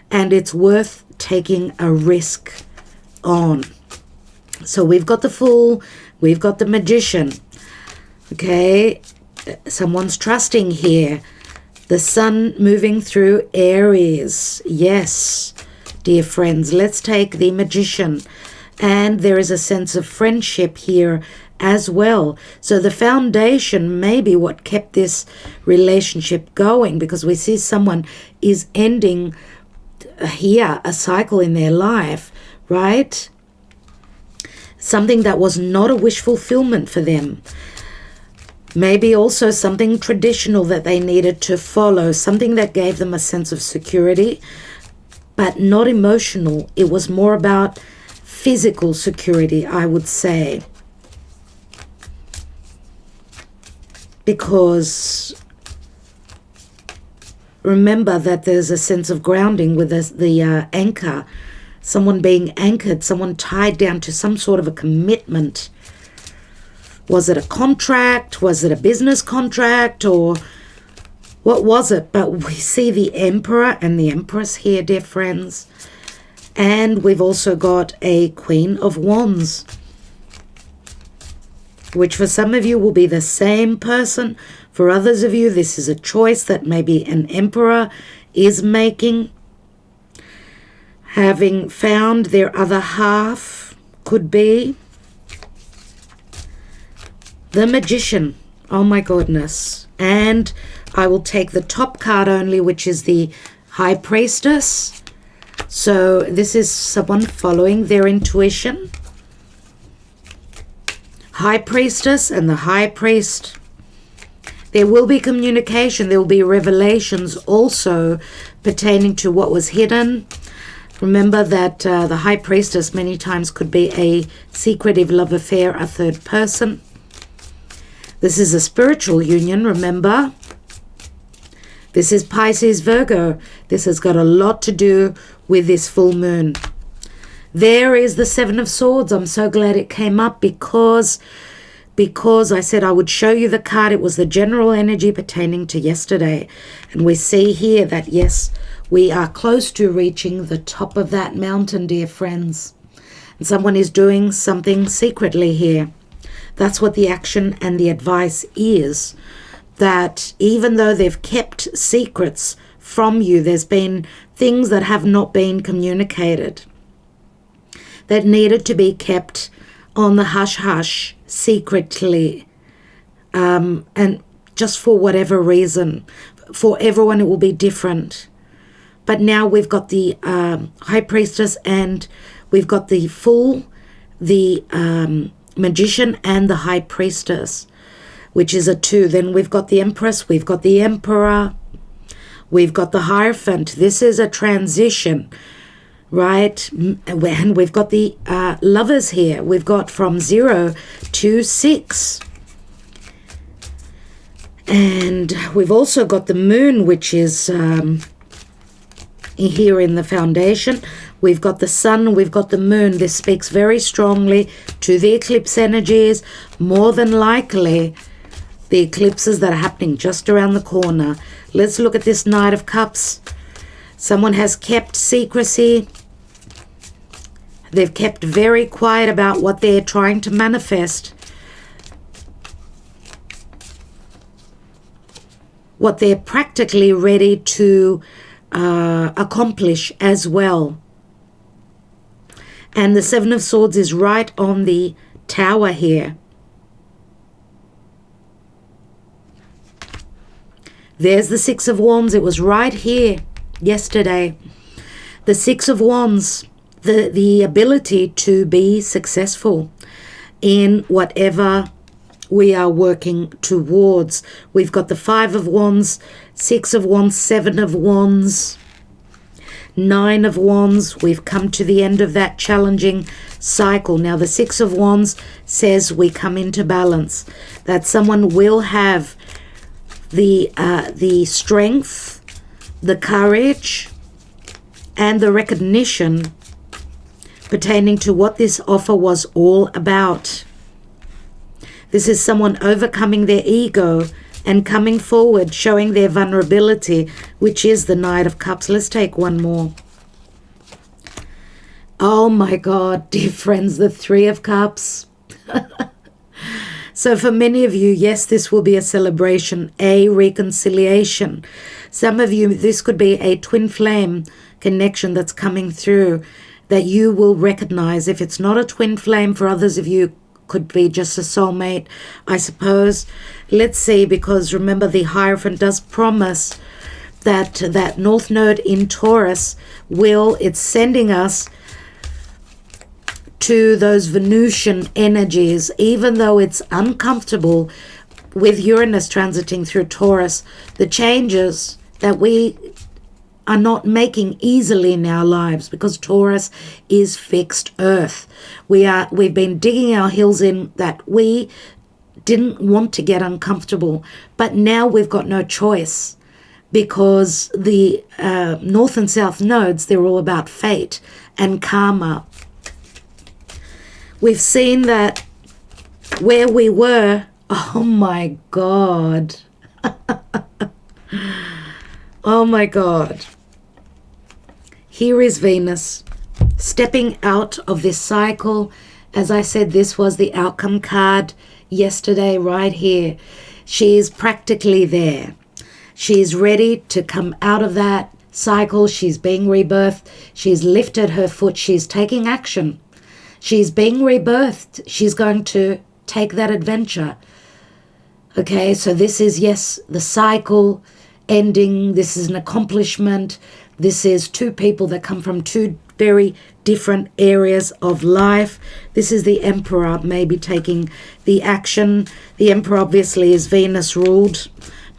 and it's worth taking a risk on. So we've got the Fool, we've got the Magician. Okay, someone's trusting here. The Sun moving through Aries. Yes, dear friends, let's take the Magician. And there is a sense of friendship here as well. So the foundation may be what kept this relationship going, because we see someone is ending here a cycle in their life, right? Something that was not a wish fulfillment for them. Maybe also something traditional that they needed to follow, something that gave them a sense of security, but not emotional. It was more about physical security, I would say. Because remember that there's a sense of grounding with the anchor. Someone being anchored, someone tied down to some sort of a commitment. Was it a contract? Was it a business contract? Or what was it? But we see the Emperor and the Empress here, dear friends. And we've also got a Queen of Wands, which for some of you will be the same person. For others of you, this is a choice that maybe an Emperor is making. Having found their other half, could be. The Magician. Oh my goodness. And I will take the top card only, which is the High Priestess. So this is someone following their intuition. High Priestess and the High Priest. There will be communication. There will be revelations also pertaining to what was hidden. Remember that the High Priestess many times could be a secretive love affair, a third person. This is a spiritual union, remember. This is Pisces Virgo. This has got a lot to do with this full moon. There is the Seven of Swords. I'm so glad it came up because I said I would show you the card. It was the general energy pertaining to yesterday. And we see here that, yes, we are close to reaching the top of that mountain, dear friends. And someone is doing something secretly here. That's what the action and the advice is. That even though they've kept secrets from you, there's been things that have not been communicated that needed to be kept on the hush-hush secretly. And just for whatever reason. For everyone it will be different. But now we've got the High Priestess and we've got the Fool, the Magician and the High Priestess, which is a 2. Then we've got the Empress, we've got the Emperor, we've got the Hierophant. This is a transition. right? And we've got the lovers here. We've got from 0 to 6. And we've also got the moon, which is here in the foundation. We've got the sun, we've got the moon. This speaks very strongly to the eclipse energies. More than likely, the eclipses that are happening just around the corner. Let's look at this Knight of Cups. Someone has kept secrecy. They've kept very quiet about what they're trying to manifest. What they're practically ready to accomplish as well. And the Seven of Swords is right on the Tower here. There's the Six of Wands. It was right here yesterday. The Six of Wands, the ability to be successful in whatever we are working towards. We've got the Five of Wands, Six of Wands, Seven of Wands, Nine of Wands. We've come to the end of that challenging cycle. Now the Six of Wands says we come into balance, that someone will have the strength, the courage, and the recognition pertaining to what this offer was all about. This is someone overcoming their ego and coming forward, showing their vulnerability, which is the Knight of Cups. Let's take one more. Oh my God, dear friends, the Three of Cups. So for many of you, yes, this will be a celebration, a reconciliation. Some of you, this could be a twin flame connection that's coming through that you will recognize. If it's not a twin flame, for others of you, could be just a soulmate, I suppose. Let's see, because remember the Hierophant does promise that that North Node in Taurus it's sending us to those Venusian energies, even though it's uncomfortable with Uranus transiting through Taurus. The changes that we are not making easily in our lives, because Taurus is fixed earth. We've been digging our heels in, that we didn't want to get uncomfortable, but now we've got no choice, because the North and South nodes, they're all about fate and karma. We've seen that where we were, oh my God. Oh my God. Here is Venus stepping out of this cycle. As I said, this was the outcome card yesterday right here. She is practically there. She's ready to come out of that cycle. She's being rebirthed. She's lifted her foot. She's taking action. She's being rebirthed. She's going to take that adventure. Okay, so this is, yes, the cycle ending. This is an accomplishment. This is two people that come from two very different areas of life. This is the Emperor maybe taking the action. The Emperor obviously is Venus ruled,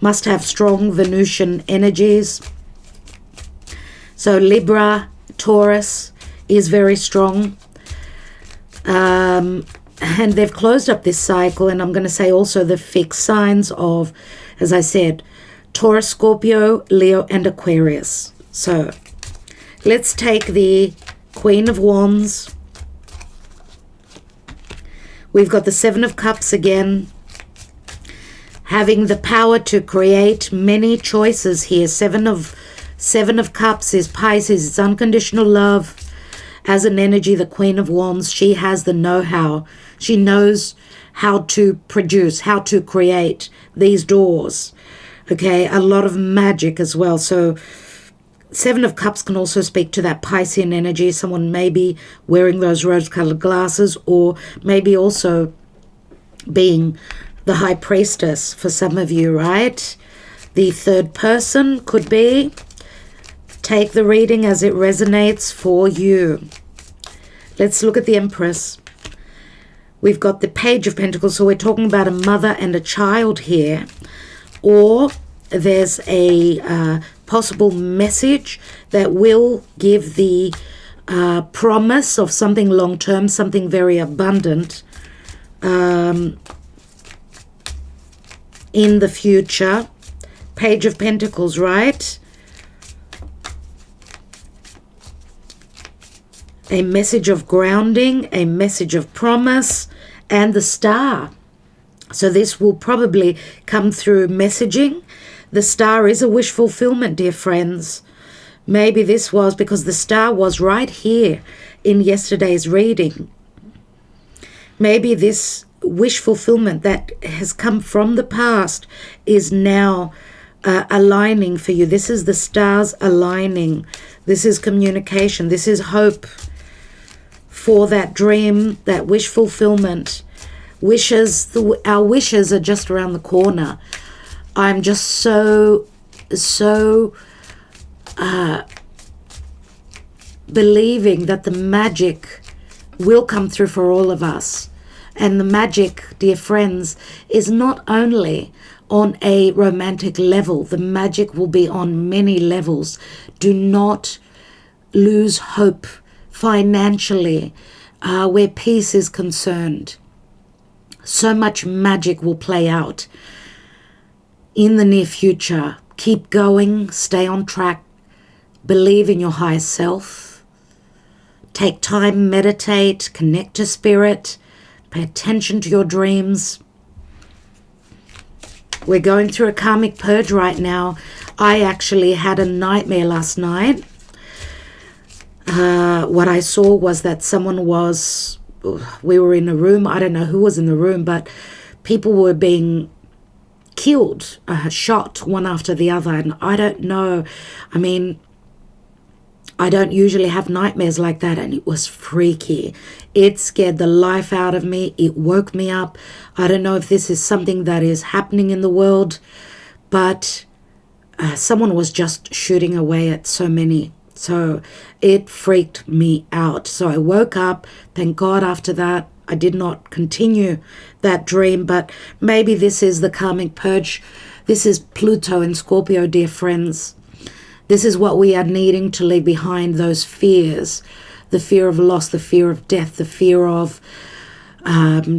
must have strong Venusian energies. So Libra, Taurus is very strong. And they've closed up this cycle, and I'm going to say also the fixed signs of, as I said, Taurus, Scorpio, Leo, and Aquarius. So let's take the Queen of Wands. We've got the Seven of Cups again, having the power to create many choices here. Seven of Cups is Pisces. It's unconditional love. As an energy, the Queen of Wands, she has the know-how. She knows how to produce, how to create these doors. Okay, a lot of magic as well. So Seven of Cups can also speak to that Piscean energy. Someone may be wearing those rose-colored glasses, or maybe also being the High Priestess for some of you, right? The third person could be. Take the reading as it resonates for you. Let's look at the Empress. We've got the Page of Pentacles, so we're talking about a mother and a child here. Or there's a possible message that will give the promise of something long-term, something very abundant in the future. Page of Pentacles, right? A message of grounding, a message of promise, and the Star. So this will probably come through messaging. The Star is a wish fulfillment, dear friends. Maybe this was because the Star was right here in yesterday's reading. Maybe this wish fulfillment that has come from the past is now aligning for you. This is the stars aligning. This is communication. This is hope for that dream, that wish fulfillment. Wishes, our wishes are just around the corner. I'm just so believing that the magic will come through for all of us. And the magic, dear friends, is not only on a romantic level. The magic will be on many levels. Do not lose hope financially where peace is concerned. So much magic will play out in the near future. Keep going, stay on track, believe in your higher self. Take time, meditate, connect to spirit, pay attention to your dreams. We're going through a karmic purge right now. I actually had a nightmare last night. What I saw was that we were in a room. I don't know who was in the room, but people were being killed, shot one after the other. And I don't know. I mean, I don't usually have nightmares like that, and it was freaky. It scared the life out of me. It woke me up. I don't know if this is something that is happening in the world, but someone was just shooting away at so many. So it freaked me out. So I woke up. Thank God after that, I did not continue that dream, but maybe this is the karmic purge. This is Pluto in Scorpio, dear friends. This is what we are needing to leave behind, those fears, the fear of loss, the fear of death, the fear of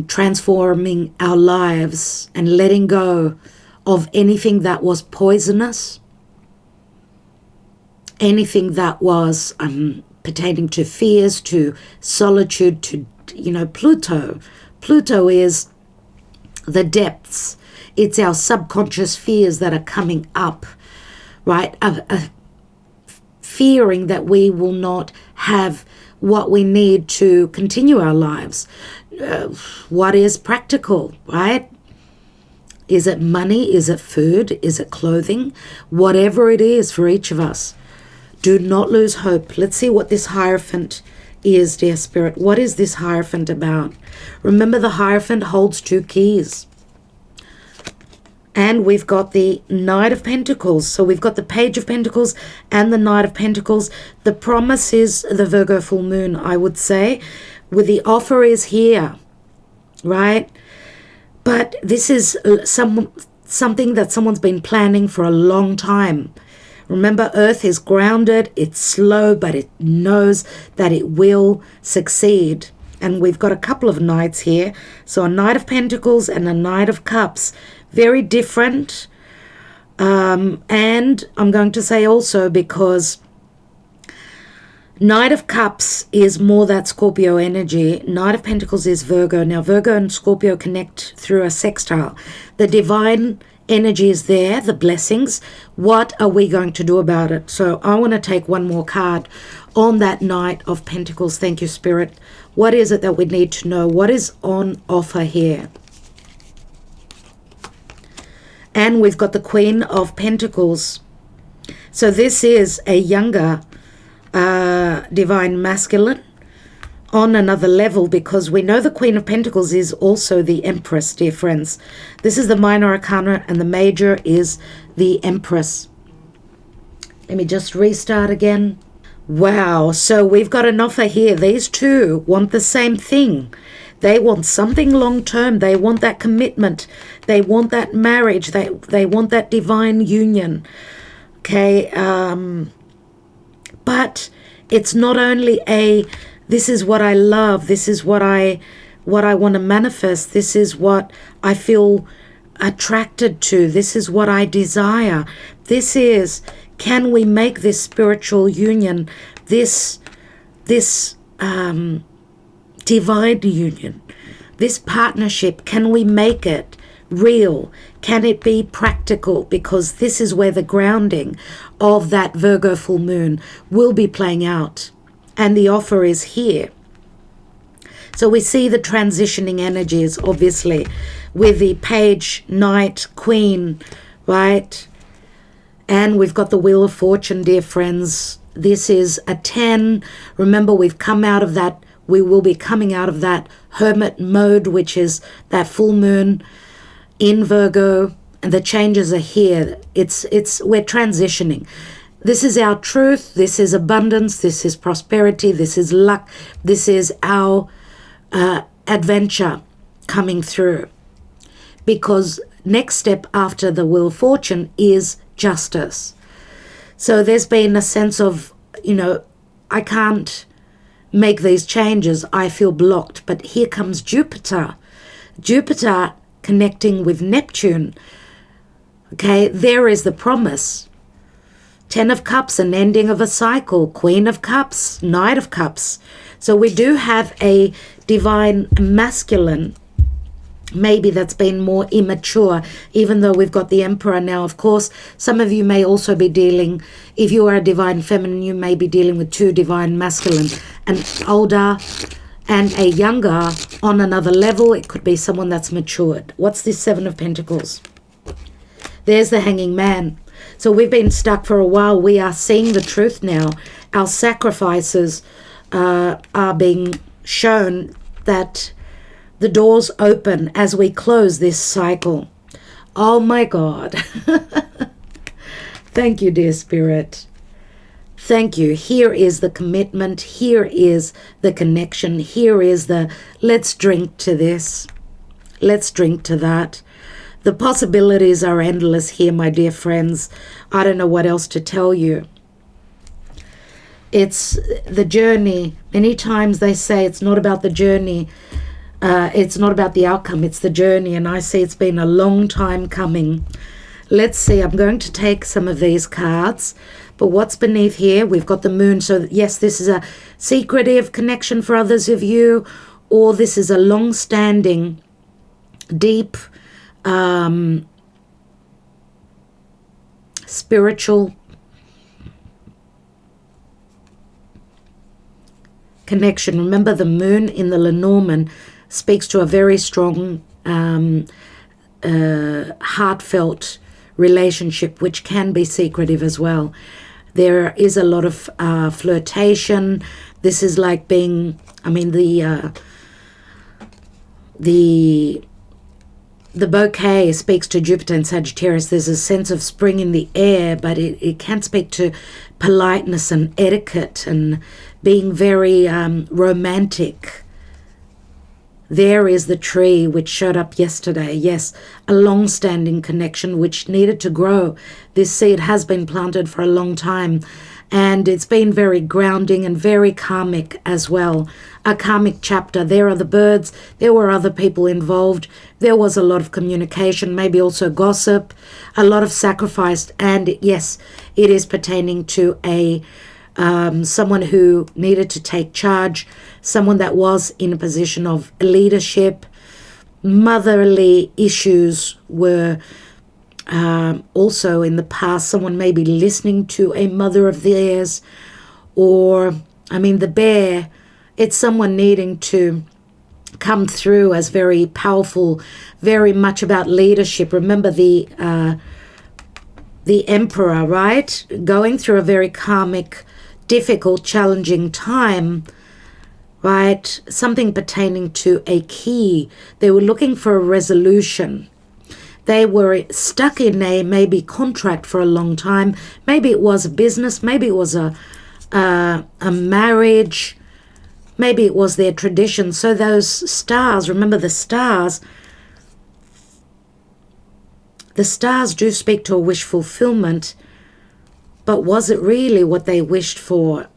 transforming our lives and letting go of anything that was poisonous, anything that was pertaining to fears, to solitude, to, Pluto. Pluto is the depths. It's our subconscious fears that are coming up, right? Fearing that we will not have what we need to continue our lives. What is practical, right? Is it money? Is it food? Is it clothing? Whatever it is for each of us, do not lose hope. Let's see what this Hierophant is, dear Spirit. What is this Hierophant about? Remember, the Hierophant holds two keys. And we've got the Knight of Pentacles. So we've got the Page of Pentacles and the Knight of Pentacles. The promise is the Virgo full moon, I would say. With the offer is here, right? But this is something that someone's been planning for a long time. Remember, Earth is grounded. It's slow, but it knows that it will succeed. And we've got a couple of knights here. So a Knight of Pentacles and a Knight of Cups. Very different. And I'm going to say also, because Knight of Cups is more that Scorpio energy. Knight of Pentacles is Virgo. Now, Virgo and Scorpio connect through a sextile. The divine energy is there, the blessings. What are we going to do about it? So I want to take one more card on that Knight of Pentacles. Thank you, Spirit. What is it that we need to know? What is on offer here? And we've got the Queen of Pentacles. So this is a younger divine masculine on another level, because we know the Queen of Pentacles is also the Empress, dear friends. This is the minor arcana, and the major is the Empress. Let me just restart again. Wow, so we've got an offer here. These two want the same thing. They want something long-term. They want that commitment. They want that marriage. They want that divine union. Okay, but It's not only this is what I love, this is what I want to manifest, this is what I feel attracted to, this is what I desire. This is, can we make this spiritual union, this divine union, this partnership, can we make it real? Can it be practical? Because this is where the grounding of that Virgo full moon will be playing out. And the offer is here. So we see the transitioning energies, obviously, with the page, knight, queen, right? And we've got the wheel of fortune, dear friends. This is a 10. Remember, we've come out of that. We will be coming out of that hermit mode, which is that full moon in Virgo, and the changes are here. We're transitioning. This is our truth. This is abundance. This is prosperity. This is luck. This is our adventure coming through. Because next step after the wheel of fortune is justice. So there's been a sense of, I can't make these changes. I feel blocked. But here comes Jupiter. Jupiter connecting with Neptune. Okay, there is the promise. 10 of Cups, an ending of a cycle. Queen of Cups, Knight of Cups. So we do have a divine masculine, maybe that's been more immature, even though we've got the Emperor now. Of course, some of you may also be dealing, if you are a divine feminine, you may be dealing with two divine masculine, an older and a younger on another level. It could be someone that's matured. What's this Seven of Pentacles? There's the Hanging Man. So we've been stuck for a while. We are seeing the truth now. Our sacrifices are being shown, that the doors open as we close this cycle. Oh my God. Thank you, dear Spirit. Thank you. Here is the commitment. Here is the connection. Here is the let's drink to this. Let's drink to that. The possibilities are endless here, my dear friends. I don't know what else to tell you. It's the journey. Many times they say it's not about the journey. It's not about the outcome. It's the journey. And I see it's been a long time coming. Let's see. I'm going to take some of these cards. But what's beneath here? We've got the moon. So yes, this is a secretive connection for others of you. Or this is a long-standing, deep, spiritual connection. Remember, the moon in the Lenormand speaks to a very strong, heartfelt relationship, which can be secretive as well. There is a lot of flirtation. This is like being, the bouquet speaks to Jupiter and Sagittarius. There's a sense of spring in the air, but it can speak to politeness and etiquette and being very romantic. There is the tree which showed up yesterday. Yes, a long-standing connection which needed to grow. This seed has been planted for a long time, and it's been very grounding and very karmic as well. A karmic chapter. There are the birds. There were other people involved. There was a lot of communication, maybe also gossip, a lot of sacrifice. And yes, it is pertaining to someone who needed to take charge, someone that was in a position of leadership. Motherly issues were also in the past. Someone may be listening to a mother of theirs, or the bear. It's someone needing to come through as very powerful, very much about leadership. Remember the Emperor, right? Going through a very karmic, difficult, challenging time, right? Something pertaining to a key. They were looking for a resolution. They were stuck in a maybe contract for a long time. Maybe it was a business. Maybe it was a marriage. Maybe it was their tradition. So those stars, remember the stars do speak to a wish fulfillment, but was it really what they wished for?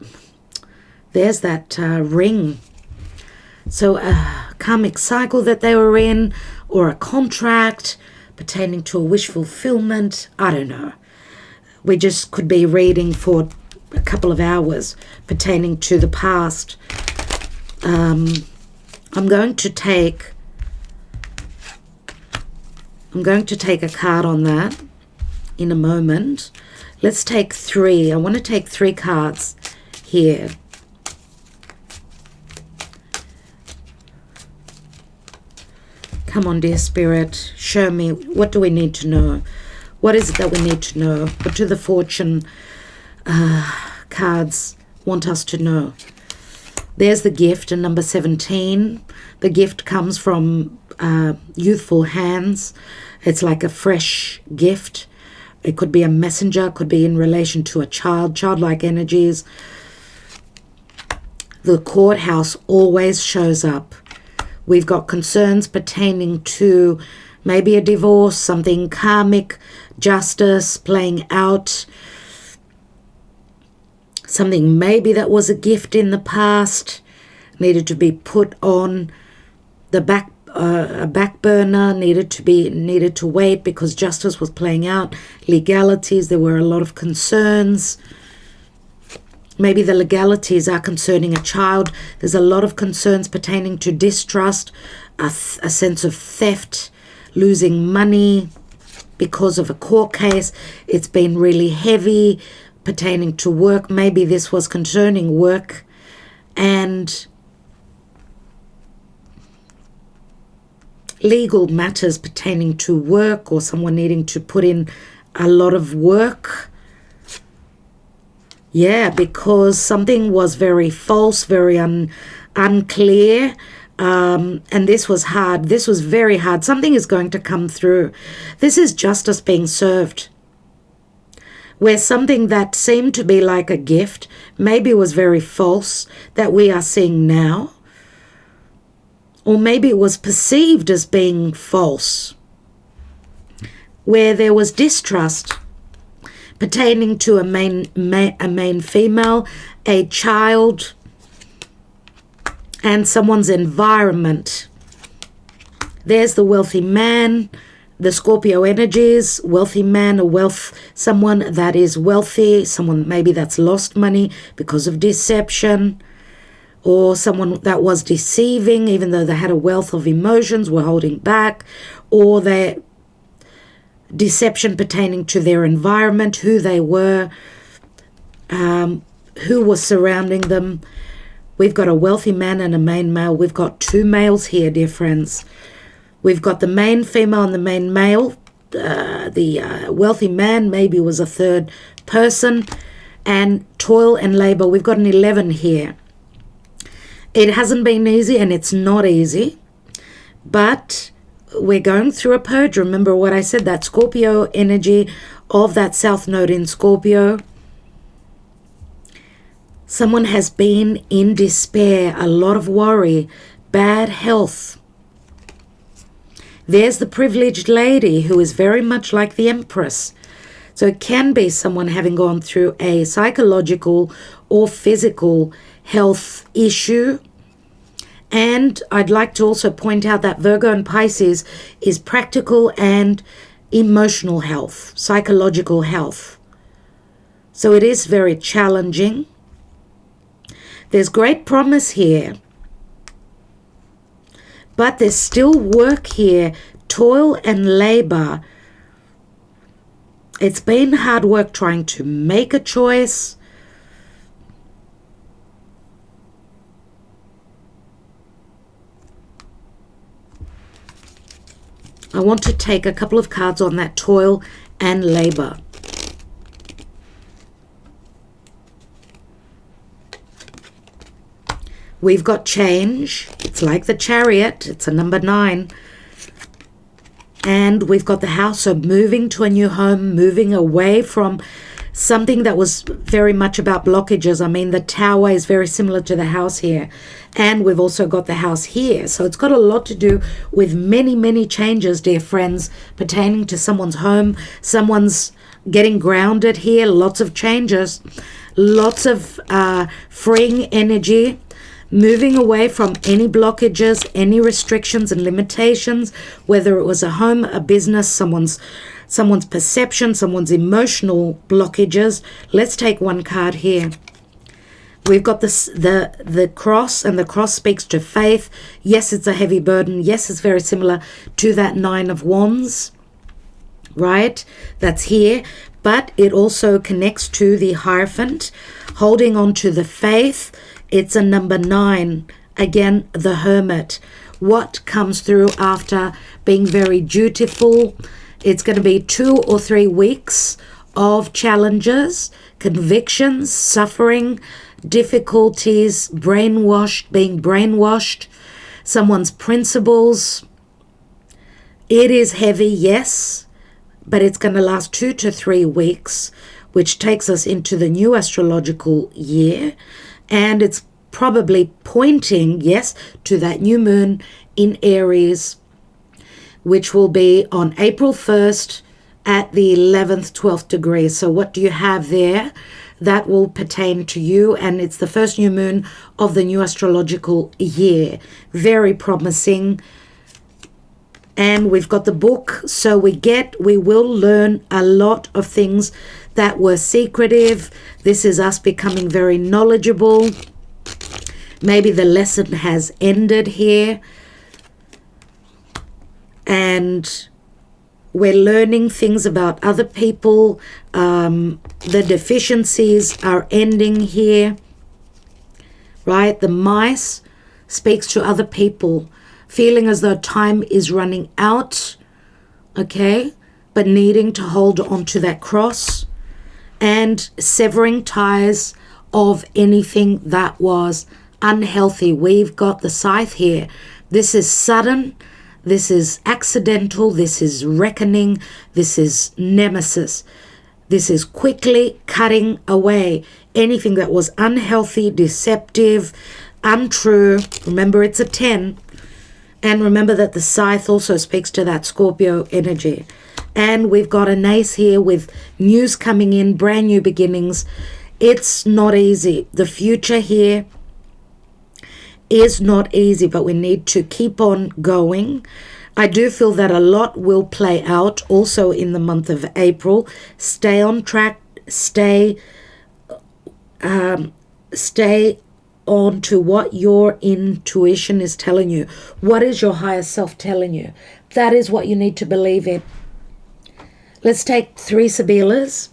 There's that ring. So a karmic cycle that they were in, or a contract pertaining to a wish fulfillment. I don't know. We just could be reading for a couple of hours pertaining to the past. I'm going to take a card on that in a moment. Let's take 3. I want to take 3 cards here. Come on, dear Spirit, show me, what do we need to know? What is it that we need to know? What do the fortune cards want us to know? There's the gift in number 17. The gift comes from youthful hands. It's like a fresh gift. It could be a messenger, could be in relation to a child, childlike energies. The courthouse always shows up. We've got concerns pertaining to maybe a divorce, something karmic, justice playing out, something maybe that was a gift in the past, needed to be put on the back burner, needed to wait because justice was playing out, legalities, there were a lot of concerns. Maybe the legalities are concerning a child. There's a lot of concerns pertaining to distrust, a sense of theft, losing money because of a court case. It's been really heavy pertaining to work. Maybe this was concerning work and legal matters pertaining to work, or someone needing to put in a lot of work. Yeah, because something was very false, very unclear, and this was hard. This was very hard. Something is going to come through. This is justice being served, where something that seemed to be like a gift maybe was very false that we are seeing now, or maybe it was perceived as being false, where there was distrust pertaining to a main female, a child, and someone's environment. There's the wealthy man, the Scorpio energies, wealthy man, someone that is wealthy, someone maybe that's lost money because of deception, or someone that was deceiving even though they had a wealth of emotions, were holding back, or they deception pertaining to their environment, who they were, who was surrounding them. We've got a wealthy man and a main male. We've got 2 males here, dear friends. We've got the main female and the main male. The wealthy man maybe was a third person. And toil and labor. We've got an 11 here. It hasn't been easy, and it's not easy. But we're going through a purge. Remember what I said, that Scorpio energy of that South Node in Scorpio. Someone has been in despair, a lot of worry, bad health. There's the privileged lady who is very much like the Empress. So it can be someone having gone through a psychological or physical health issue. And I'd like to also point out that Virgo and Pisces is practical and emotional health, psychological health. So it is very challenging. There's great promise here. But there's still work here, toil and labor. It's been hard work trying to make a choice. I want to take a couple of cards on that toil and labor. We've got change. It's like the Chariot. It's a number 9. And we've got the house. So moving to a new home, moving away from something that was very much about blockages. I mean, the tower is very similar to the house here. And we've also got the house here. So it's got a lot to do with many, many changes, dear friends, pertaining to someone's home. Someone's getting grounded here. Lots of changes. Lots of freeing energy, moving away from any blockages, any restrictions and limitations, whether it was a home, a business, someone's perception, someone's emotional blockages. Let's take one card here. We've got the cross, and the cross speaks to faith. Yes, it's a heavy burden. Yes, it's very similar to that Nine of Wands, right? That's here. But it also connects to the Hierophant, holding on to the faith. It's a number 9. Again, the Hermit. What comes through after being very dutiful? It's going to be 2 or 3 weeks of challenges, convictions, suffering, difficulties, being brainwashed, someone's principles. It is heavy, yes, but it's going to last 2 to 3 weeks, which takes us into the new astrological year. And it's probably pointing, yes, to that new moon in Aries, which will be on April 1st at the 11th, 12th degree. So what do you have there? That will pertain to you, and it's the first new moon of the new astrological year. Very promising. And we've got the book, so we will learn a lot of things that were secretive. This is us becoming very knowledgeable. Maybe the lesson has ended here, and we're learning things about other people. The deficiencies are ending here, right? The mice speaks to other people, feeling as though time is running out, okay? But needing to hold on to that cross and severing ties of anything that was unhealthy. We've got the scythe here. This is sudden. This is accidental. This is reckoning. This is nemesis. This is quickly cutting away anything that was unhealthy, deceptive, untrue. Remember, it's a 10. And remember that the scythe also speaks to that Scorpio energy. And we've got an ace here with news coming in, brand new beginnings. It's not easy. The future here is not easy, but we need to keep on going. I do feel that a lot will play out also in the month of April. Stay on track, stay on to what your intuition is telling you. What is your higher self telling you? That is what you need to believe in. Let's take 3 Sibyllers.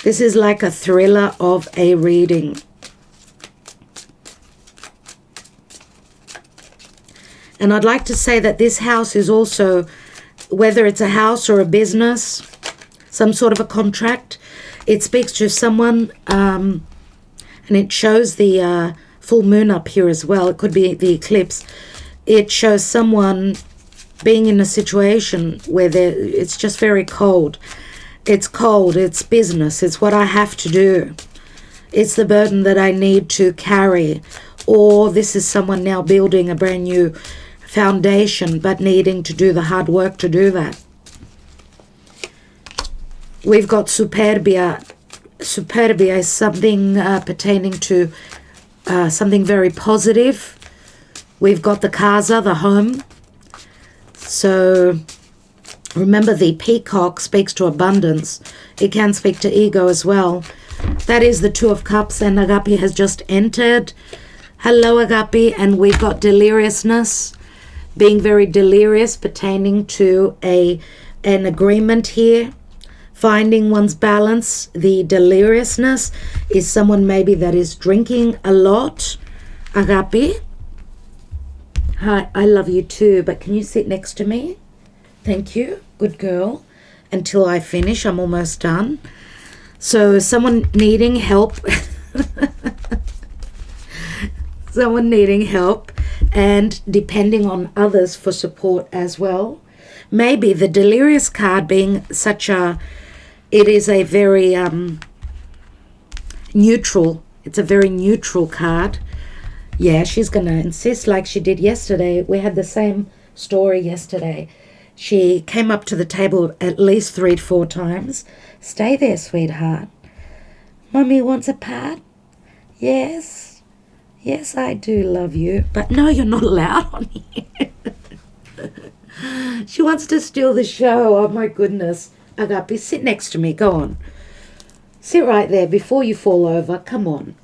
This is like a thriller of a reading. And I'd like to say that this house is also, whether it's a house or a business, some sort of a contract, it speaks to someone, and it shows the full moon up here as well. It could be the eclipse. It shows someone being in a situation where it's just very cold. It's cold, it's business, it's what I have to do. It's the burden that I need to carry. Or this is someone now building a brand new foundation, but needing to do the hard work to do that. We've got Superbia. Superbia is something pertaining to something very positive. We've got the casa, the home. So remember, the peacock speaks to abundance. It can speak to ego as well. That is the Two of Cups, and Agape has just entered. Hello, Agape. And we've got deliriousness, being very delirious, pertaining to an agreement here. Finding one's balance. The deliriousness is someone maybe that is drinking a lot. Agape. Hi, I love you too, but can you sit next to me? Thank you. Good girl. Until I finish, I'm almost done. So someone needing help. Someone needing help and depending on others for support as well. Maybe the delirious card being it is a very neutral. It's a very neutral card. Yeah, she's going to insist like she did yesterday. We had the same story yesterday. She came up to the table at least 3 to 4 times. Stay there, sweetheart. Mummy wants a pat? Yes. Yes, I do love you. But no, you're not allowed on here. She wants to steal the show. Oh, my goodness. Agape, sit next to me. Go on. Sit right there before you fall over. Come on.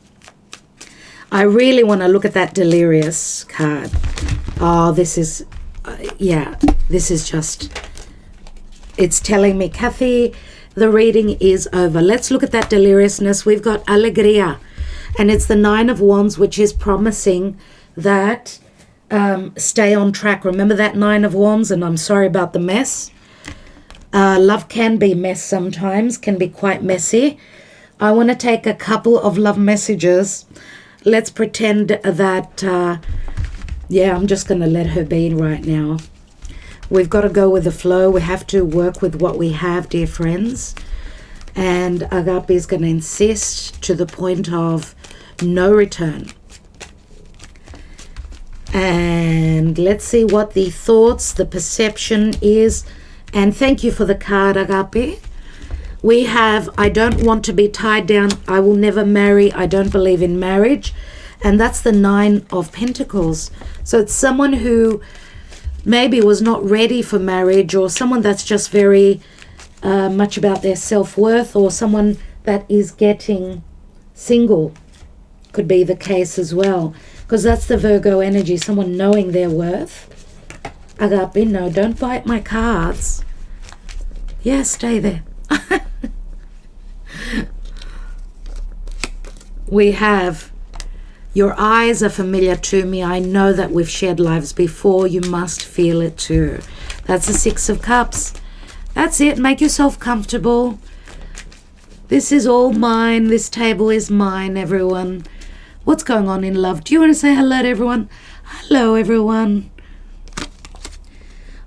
I really want to look at that delirious card. Oh, this is, this is just, it's telling me, Kathy, the reading is over. Let's look at that deliriousness. We've got alegría, and it's the 9 of Wands, which is promising that stay on track. Remember that 9 of Wands, and I'm sorry about the mess. Love can be mess sometimes, can be quite messy. I want to take a couple of love messages. Let's pretend that, I'm just going to let her be right now. We've got to go with the flow. We have to work with what we have, dear friends. And Agape is going to insist to the point of no return. And let's see what the thoughts, the perception is. And thank you for the card, Agape. We have, I don't want to be tied down. I will never marry. I don't believe in marriage. And that's the 9 of Pentacles. So it's someone who maybe was not ready for marriage, or someone that's just very much about their self-worth, or someone that is getting single. Could be the case as well. Because that's the Virgo energy, someone knowing their worth. Agape, no, don't bite my cards. Yeah, stay there. We have, your eyes are familiar to me. I know that we've shared lives before. You must feel it too. That's the 6 of Cups. That's it. Make yourself comfortable. This is all mine. This table is mine, everyone. What's going on in love? Do you want to say hello to everyone? Hello, everyone.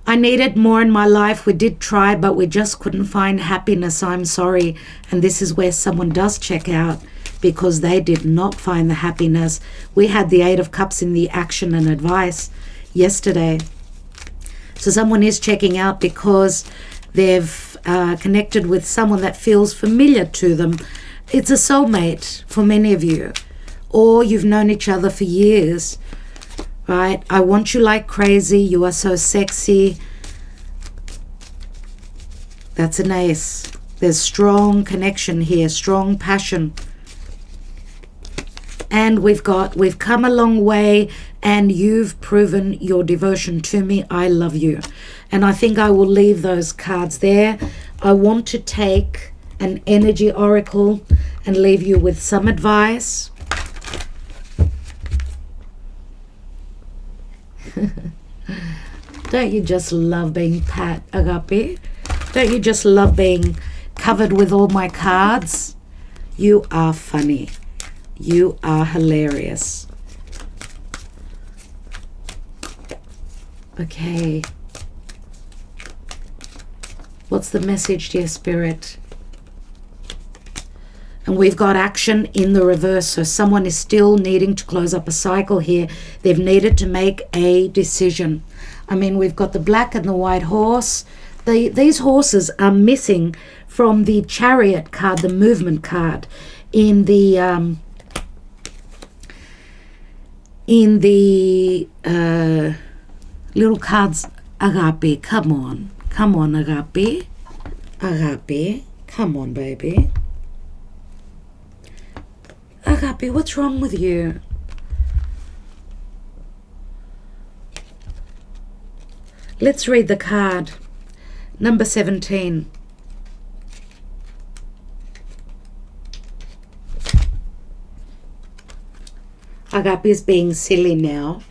I needed more in my life. We did try, but we just couldn't find happiness. I'm sorry. And this is where someone does check out, because they did not find the happiness. We had the 8 of Cups in the action and advice yesterday. So someone is checking out because they've connected with someone that feels familiar to them. It's a soulmate for many of you. Or you've known each other for years, right? I want you like crazy. You are so sexy. That's an ace. There's strong connection here, strong passion. And we've come a long way, and you've proven your devotion to me. I love you. And I think I will leave those cards there. I want to take an energy oracle and leave you with some advice. Don't you just love being pat, Agape? Don't you just love being covered with all my cards? You are funny. You are hilarious. Okay. What's the message, dear Spirit? And we've got action in the reverse. So someone is still needing to close up a cycle here. They've needed to make a decision. I mean, we've got the black and the white horse. These horses are missing from the Chariot card, the movement card, in the little cards. Agape, come on. Come on, Agape. Agape, come on, baby. Agape, what's wrong with you? Let's read the card. Number 17. Agape is being silly now.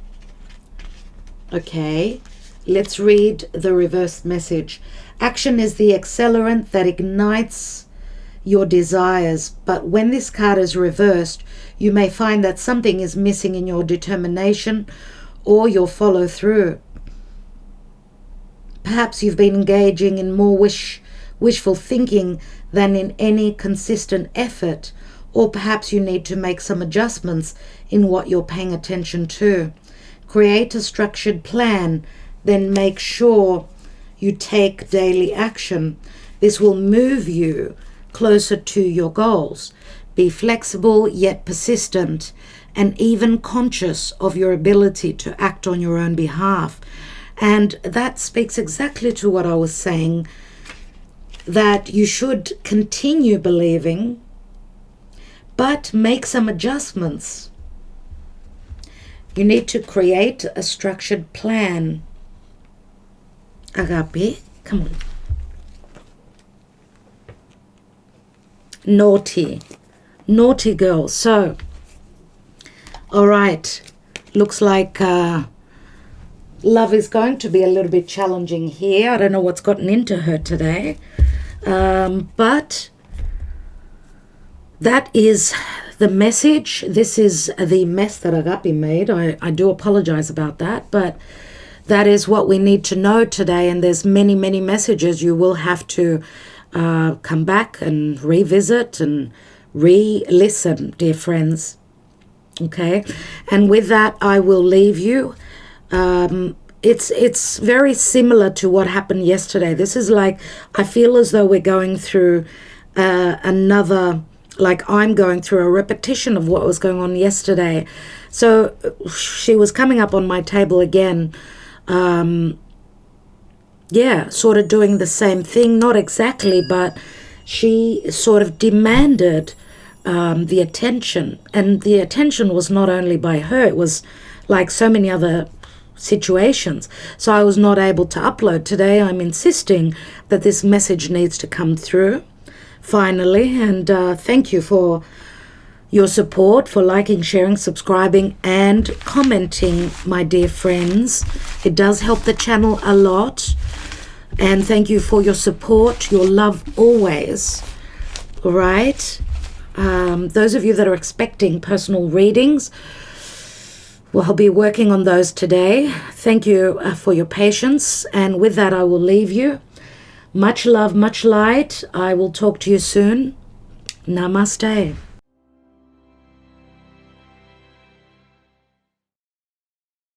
Okay, let's read the reverse message. Action is the accelerant that ignites your desires, but when this card is reversed, you may find that something is missing in your determination or your follow through. Perhaps you've been engaging in more wishful thinking than in any consistent effort, or perhaps you need to make some adjustments in what you're paying attention to. Create a structured plan, then make sure you take daily action. This will move you closer to your goals. Be flexible yet persistent, and even conscious of your ability to act on your own behalf. And that speaks exactly to what I was saying, that you should continue believing, but make some adjustments. You need to create a structured plan. Agape, come on. Naughty girl. So, all right, looks like love is going to be a little bit challenging here. I don't know what's gotten into her today, but that is the message. This is the mess that Agape made. I do apologize about that, but that is what we need to know today. And there's many messages you will have to come back and revisit and re-listen, dear friends. Okay, and with that, I will leave you. It's very similar to what happened yesterday. This is like, I feel as though we're going through another, like I'm going through a repetition of what was going on yesterday. So she was coming up on my table again. Yeah, sort of doing the same thing, not exactly, but she sort of demanded the attention, and the attention was not only by her, it was like so many other situations. So I was not able to upload today. I'm insisting that this message needs to come through finally, and thank you for your support, for liking, sharing, subscribing, and commenting, my dear friends. It does help the channel a lot, and thank you for your support, your love always. All right, those of you that are expecting personal readings, well, I'll be working on those today. Thank you for your patience, and with that, I will leave you. Much love, much light. I will talk to you soon. Namaste.